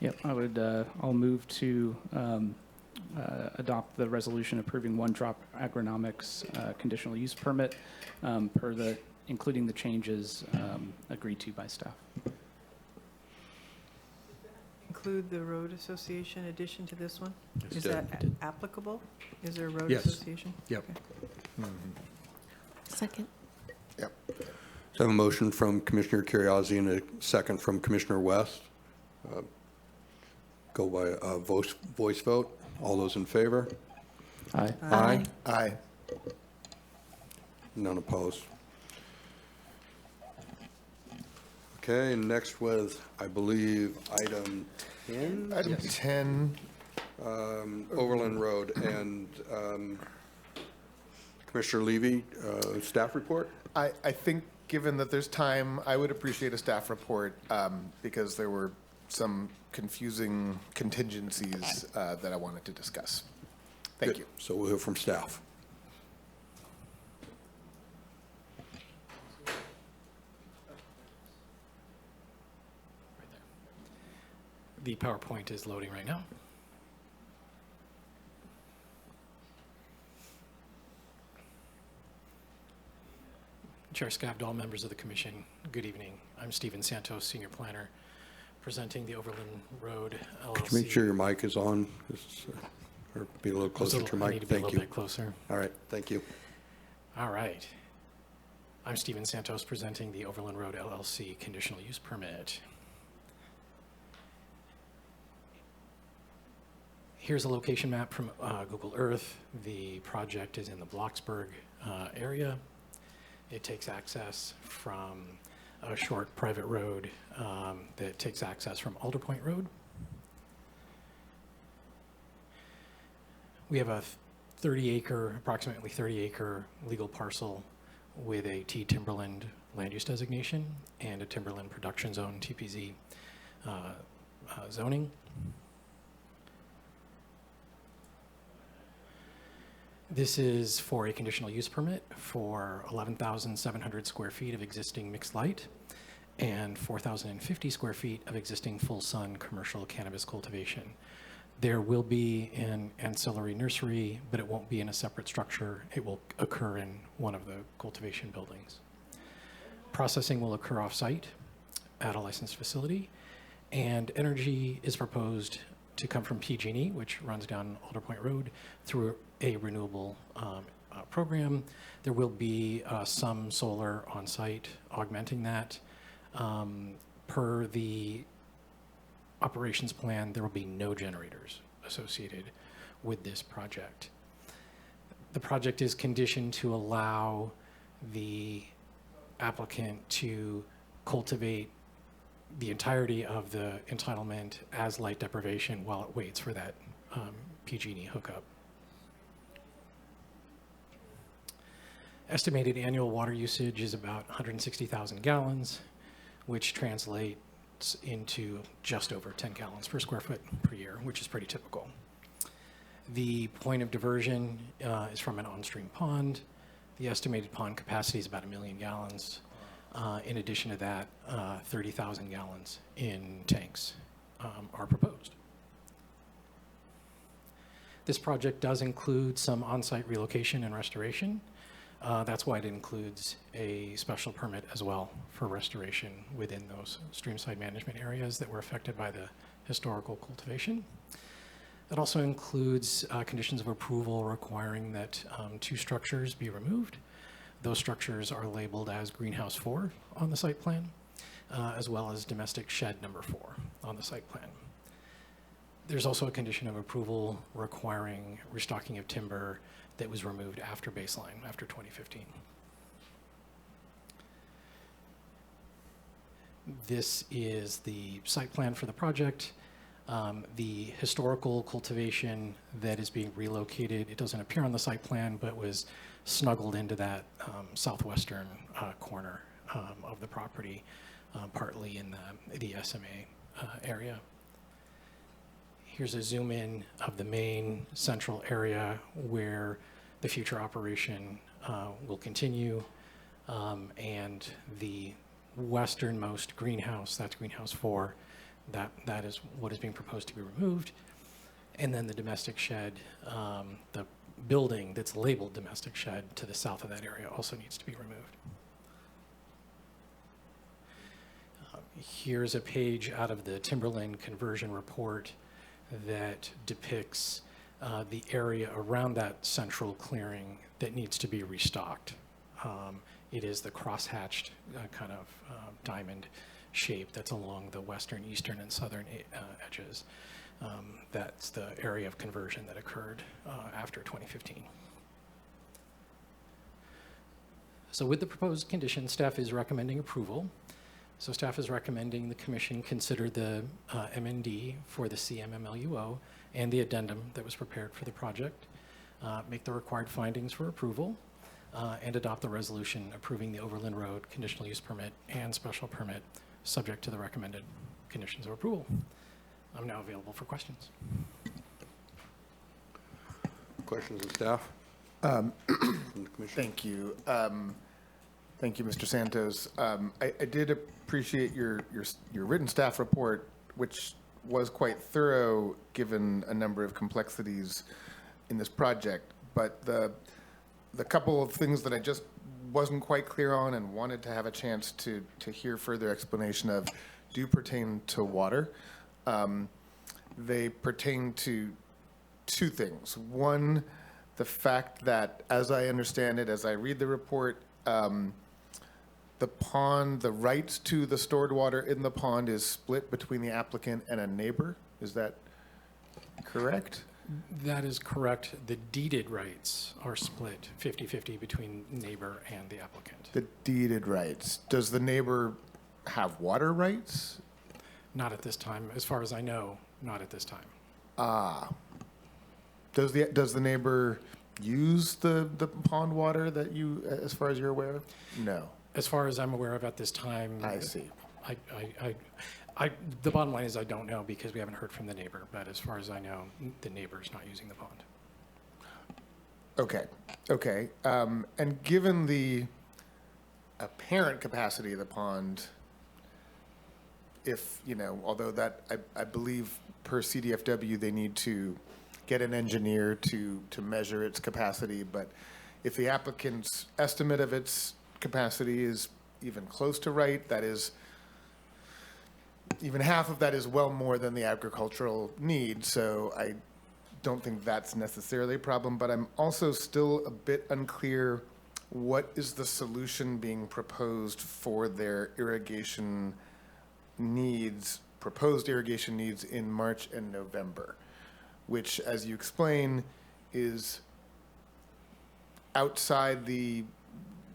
Yep, I would, I'll move to adopt the resolution approving One Drop Agronomics conditional use permit including the changes agreed to by staff. Include the road association addition to this one? Yes, Is did. that applicable? Is there a road Yes. association? Yep. Okay. Second. So I have a motion from Commissioner Curriasi and a second from Commissioner West. Go by a voice vote. All those in favor? Aye. Aye. Aye. None opposed. Okay, next was, I believe, item 10, Item 10, Overland Road, and Commissioner Levy, staff report? I think, given that there's time, I would appreciate a staff report because there were some confusing contingencies that I wanted to discuss. Thank Good. you. So we'll hear from staff. The PowerPoint is loading right now. Chair Scavdall, members of the commission, good evening. I'm Stephen Santos, Senior Planner, presenting the Overland Road LLC. Could you make sure your mic is on? Or be a little closer to your I mic? need to be a Thank little you. bit closer. All right, thank you. All right. I'm Stephen Santos, presenting the Overland Road LLC conditional use permit. Here's a location map from Google Earth. The project is in the Bloxburg area. It takes access from a short private road that takes access from Alder Point Road. We have a approximately 30-acre legal parcel with a T Timberland land use designation and a Timberland Production Zone, TPZ, zoning. This is for a conditional use permit for 11,700 square feet of existing mixed light and 4,050 square feet of existing full sun commercial cannabis cultivation. There will be an ancillary nursery, but it won't be in a separate structure. It will occur in one of the cultivation buildings. Processing will occur off-site at a licensed facility, and energy is proposed to come from PG&E, which runs down Alder Point Road, through a renewable program. There will be some solar on site augmenting that. Per the operations plan, there will be no generators associated with this project. The project is conditioned to allow the applicant to cultivate the entirety of the entitlement as light deprivation while it waits for that PG&E hookup. Estimated annual water usage is about 160,000 gallons, which translates into just over 10 gallons per square foot per year, which is pretty typical. The point of diversion is from an on-stream pond. The estimated pond capacity is about 1 million gallons. In addition to that, 30,000 gallons in tanks are proposed. This project does include some on-site relocation and restoration. That's why it includes a special permit as well for restoration within those streamside management areas that were affected by the historical cultivation. It also includes conditions of approval requiring that 2 structures be removed. Those structures are labeled as Greenhouse 4 on the site plan, as well as Domestic Shed Number 4 on the site plan. There's also a condition of approval requiring restocking of timber that was removed after baseline, after 2015. This is the site plan for the project. The historical cultivation that is being relocated, it doesn't appear on the site plan, but was snuggled into that southwestern corner of the property, partly in the SMA area. Here's a zoom in of the main central area where the future operation will continue, and the westernmost greenhouse, that's Greenhouse 4, that is what is being proposed to be removed. And then the domestic shed, the building that's labeled domestic shed to the south of that area also needs to be removed. Here's a page out of the Timberland conversion report that depicts the area around that central clearing that needs to be restocked. It is the crosshatched kind of diamond shape that's along the western, eastern, and southern edges. That's the area of conversion that occurred after 2015. So with the proposed condition, staff is recommending approval. So staff is recommending the commission consider the MND for the CMMLUO and the addendum that was prepared for the project, make the required findings for approval, and adopt the resolution approving the Overland Road conditional use permit and special permit subject to the recommended conditions of approval. I'm now available for questions. Questions of staff? From the commission? Thank you. Thank you, Mr. Santos. I did appreciate your written staff report, which was quite thorough given a number of complexities in this project. But the couple of things that I just wasn't quite clear on and wanted to have a chance to hear further explanation of do pertain to water. They pertain to two things. One, the fact that, as I understand it, as I read the report, the pond, the rights to the stored water in the pond is split between the applicant and a neighbor. Is that correct? That is correct. The deeded rights are split 50-50 between neighbor and the applicant. The deeded rights. Does the neighbor have water rights? Not at this time. As far as I know, not at this time. Ah. Does the neighbor use the pond water that you, as far as you're aware of? No. As far as I'm aware of at this time. I see. The bottom line is I don't know because we haven't heard from the neighbor, but as far as I know, the neighbor's not using the pond. Okay. Okay. And given the apparent capacity of the pond, if, although that, I believe per CDFW, they need to get an engineer to measure its capacity, but if the applicant's estimate of its capacity is even close to right, that is, even half of that is well more than the agricultural need, so I don't think that's necessarily a problem, but I'm also still a bit unclear what is the solution being proposed for their irrigation needs, proposed irrigation needs in March and November, which, as you explain, is outside the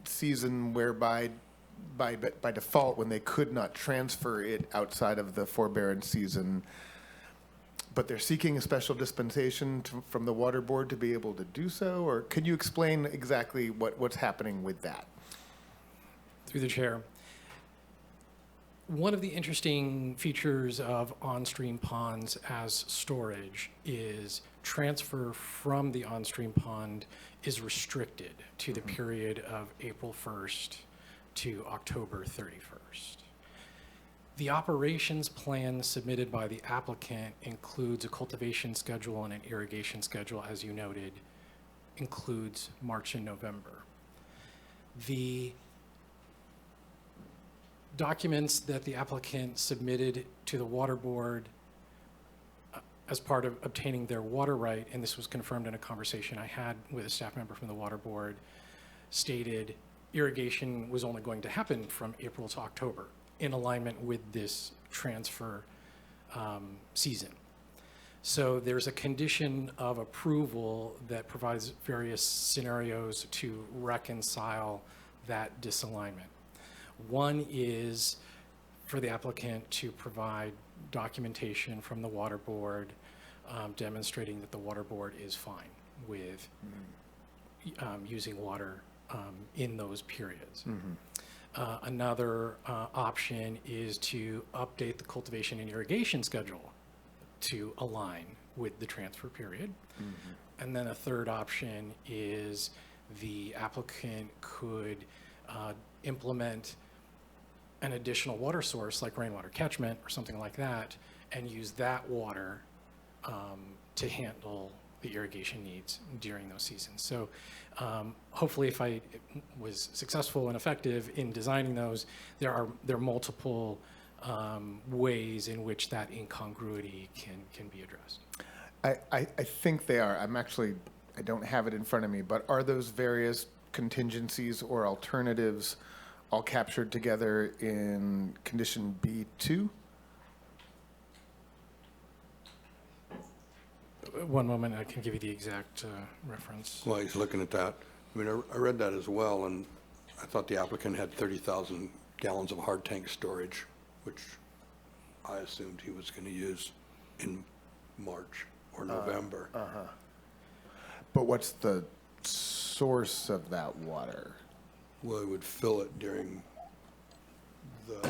season whereby by default, when they could not transfer it outside of the forbearance season, but they're seeking a special dispensation from the water board to be able to do so? Or can you explain exactly what's happening with that? Through the chair. One of the interesting features of on-stream ponds as storage is transfer from the on-stream pond is restricted to the period of April 1st to October 31st. The operations plan submitted by the applicant includes a cultivation schedule and an irrigation schedule, as you noted, includes March and November. The documents that the applicant submitted to the water board as part of obtaining their water right, and this was confirmed in a conversation I had with a staff member from the water board, stated irrigation was only going to happen from April to October in alignment with this transfer season. So there's a condition of approval that provides various scenarios to reconcile that disalignment. One is for the applicant to provide documentation from the water board demonstrating that the water board is fine with using water in those periods. Another option is to update the cultivation and irrigation schedule to align with the transfer period. And then a third option is the applicant could implement an additional water source like rainwater catchment or something like that and use that water to handle the irrigation needs during those seasons. So hopefully if I was successful and effective in designing those, there are multiple ways in which that incongruity can be addressed. I think they are. I don't have it in front of me, but are those various contingencies or alternatives all captured together in condition B2? One moment, I can give you the exact reference. While he's looking at that, I mean, I read that as well, and I thought the applicant had 30,000 gallons of hard tank storage, which I assumed he was going to use in March or November. But what's the source of that water? Well, it would fill it during the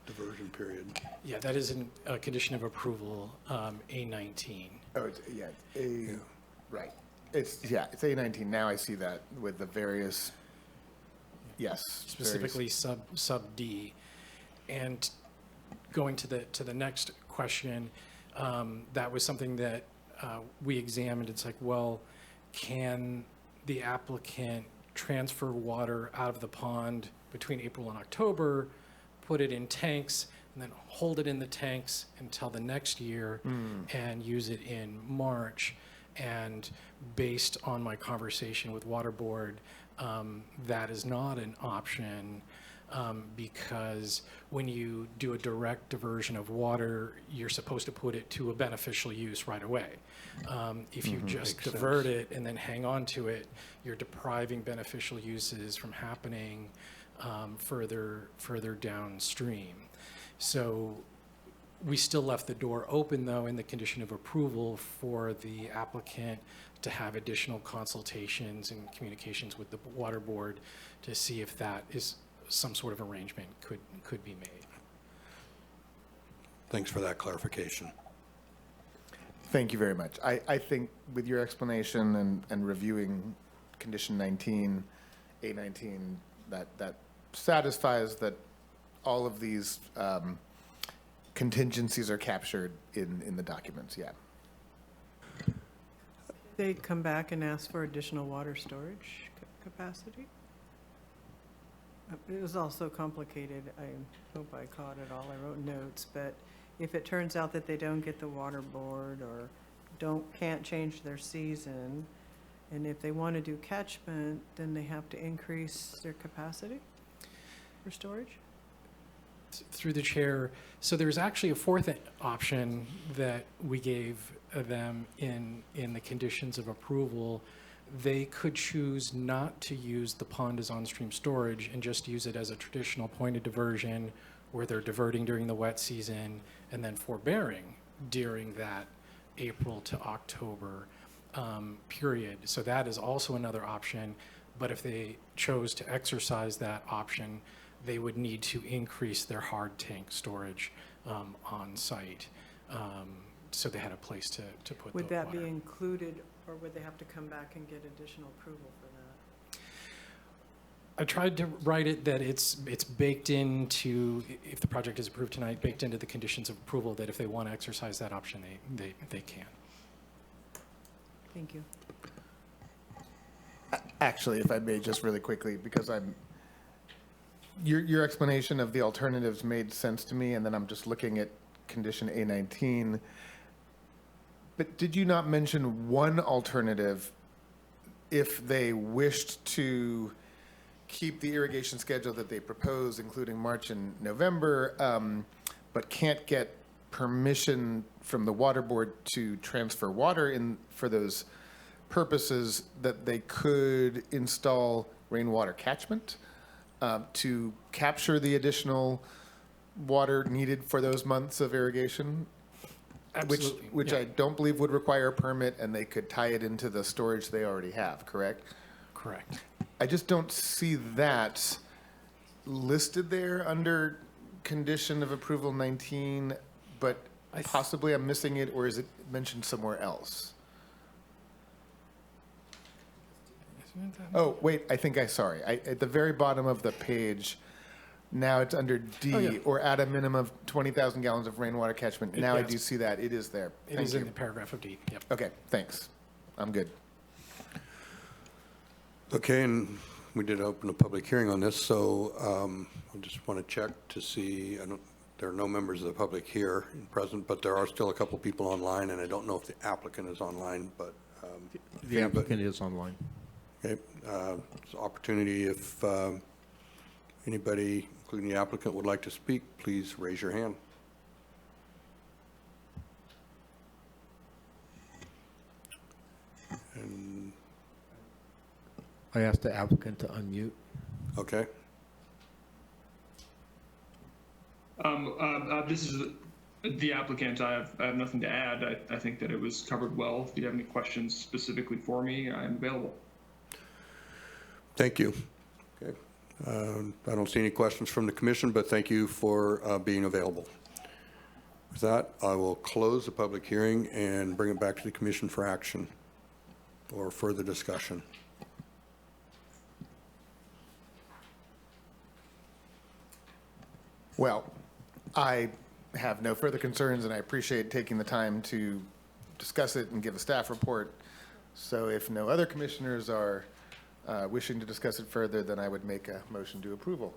diversion period. Yeah, that is a condition of approval, A19. Oh, right. It's A19. Now I see that with the various, yes. Specifically sub D. And going to the next question, that was something that we examined. It's like, well, can the applicant transfer water out of the pond between April and October, put it in tanks, and then hold it in the tanks until the next year and use it in March? And based on my conversation with Water Board, that is not an option because when you do a direct diversion of water, you're supposed to put it to a beneficial use right away. If you just Makes divert sense. it and then hang on to it, you're depriving beneficial uses from happening further downstream. So we still left the door open, though, in the condition of approval for the applicant to have additional consultations and communications with the Water Board to see if that is some sort of arrangement could be made. Thanks for that clarification. Thank you very much. I think with your explanation and reviewing condition 19, A19, that satisfies that all of these contingencies are captured in the documents, yeah. They come back and ask for additional water storage capacity? It was also complicated. I hope I caught it all. I wrote notes, but if it turns out that they don't get the Water Board or can't change their season, and if they want to do catchment, then they have to increase their capacity for storage? Through the chair, so there's actually a fourth option that we gave them in the conditions of approval. They could choose not to use the pond as on-stream storage and just use it as a traditional pointed diversion where they're diverting during the wet season and then forbearing during that April to October period. So that is also another option. But if they chose to exercise that option, they would need to increase their hard tank storage on site. So they had a place to put the Would that be water. included, or would they have to come back and get additional approval for that? I tried to write it that it's baked into, if the project is approved tonight, baked into the conditions of approval, that if they want to exercise that option, they can. Thank you. Actually, if I may, just really quickly, because your explanation of the alternatives made sense to me, and then I'm just looking at condition A19. But did you not mention one alternative if they wished to keep the irrigation schedule that they propose, including March and November, but can't get permission from the Water Board to transfer water in for those purposes, that they could install rainwater catchment to capture the additional water needed for those months of irrigation? Absolutely. Which yeah. I don't believe would require a permit, and they could tie it into the storage they already have, correct? Correct. I just don't see that listed there under condition of approval 19, but possibly I'm missing it, or is it mentioned somewhere else? Oh, wait, I think sorry. At the very bottom of the page, Now it's under D, Oh, yeah. or at a minimum of 20,000 gallons of rainwater catchment. Now I Yes. do see that. It is there. It Thank is you. in the paragraph of D, yep. Okay, thanks. I'm good. Okay, and we did open a public hearing on this, so I just want to check to see, there are no members of the public here present, but there are still a couple people online, and I don't know if the applicant is online, but. The applicant is online. Okay, it's an opportunity if anybody, including the applicant, would like to speak, please raise your hand. And, I asked the applicant to unmute. okay, This is the applicant. I have nothing to add. I think that it was covered well. If you have any questions specifically for me, I am available. thank you. Okay, I don't see any questions from the commission, but thank you for being available. With that, I will close the public hearing and bring it back to the commission for action or further discussion. Well, I have no further concerns, and I appreciate taking the time to discuss it and give a staff report. So if no other commissioners are wishing to discuss it further, then I would make a motion to approval.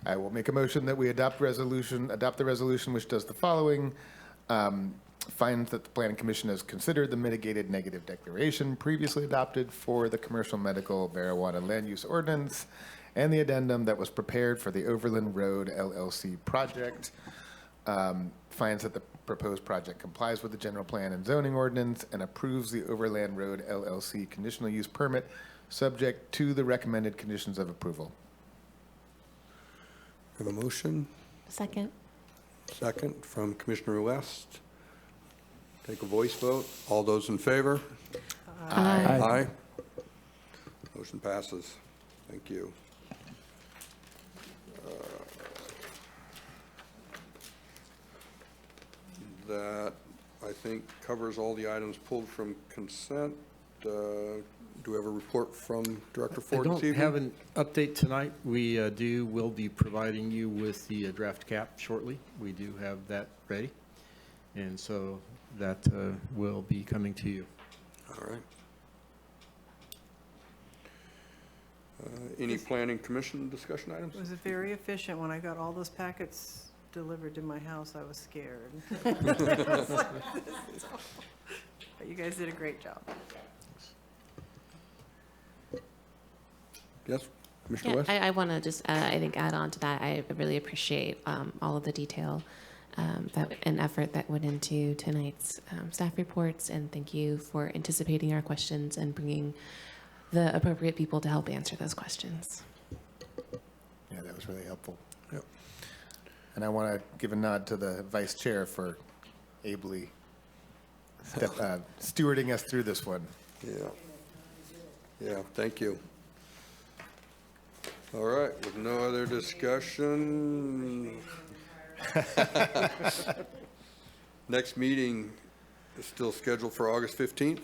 I will make a motion that we adopt the resolution which does the following. Finds that the Planning Commission has considered the mitigated negative declaration previously adopted for the commercial medical marijuana land use ordinance and the addendum that was prepared for the Overland Road LLC project. Finds that the proposed project complies with the general plan and zoning ordinance and approves the Overland Road LLC conditional use permit subject to the recommended conditions of approval. Have a motion? Second. Second from Commissioner West. Take a voice vote. All those in favor? Aye. Aye. Motion passes. Thank you. That, I think, covers all the items pulled from consent. Do we have a report from Director I Ford this don't evening? have an update tonight. We will be providing you with the draft cap shortly. We do have that ready. And so that will be coming to you. All right. Any planning commission discussion items? Was it very efficient? When I got all those packets delivered to my house, I was scared. But you guys did a great job. Yes, Commissioner Yeah, West? I want to just, I think, add on to that. I really appreciate all of the detail and effort that went into tonight's staff reports, and thank you for anticipating our questions and bringing the appropriate people to help answer those questions. Yeah, that was really helpful. Yep. And I want to give a nod to the vice chair for ably stewarding us through this one. Yeah. Yeah, thank you. All right, with no other discussion. Next meeting is still scheduled for August 15th.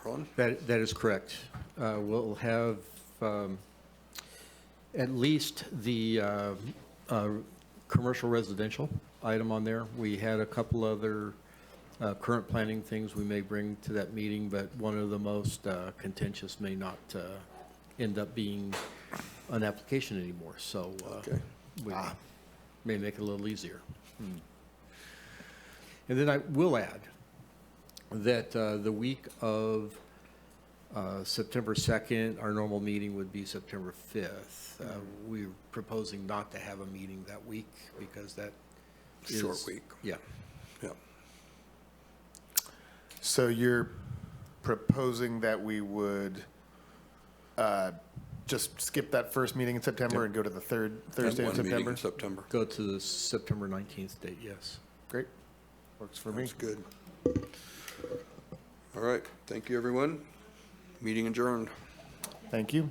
Ron? That is correct. We'll have at least the commercial residential item on there. We had a couple other current planning things we may bring to that meeting, but one of the most contentious may not end up being an application anymore. So Okay. we may make it a little easier. And then I will add that the week of September 2nd, our normal meeting would be September 5th. We're proposing not to have a meeting that week because that is... Short week. Yeah. Yeah. So you're proposing that we would just skip that first meeting in September and go to the third Thursday in One meeting September? in September. Go to the September 19th date, yes. Great. Works for me. That's good. All right, thank you, everyone. Meeting adjourned. Thank you.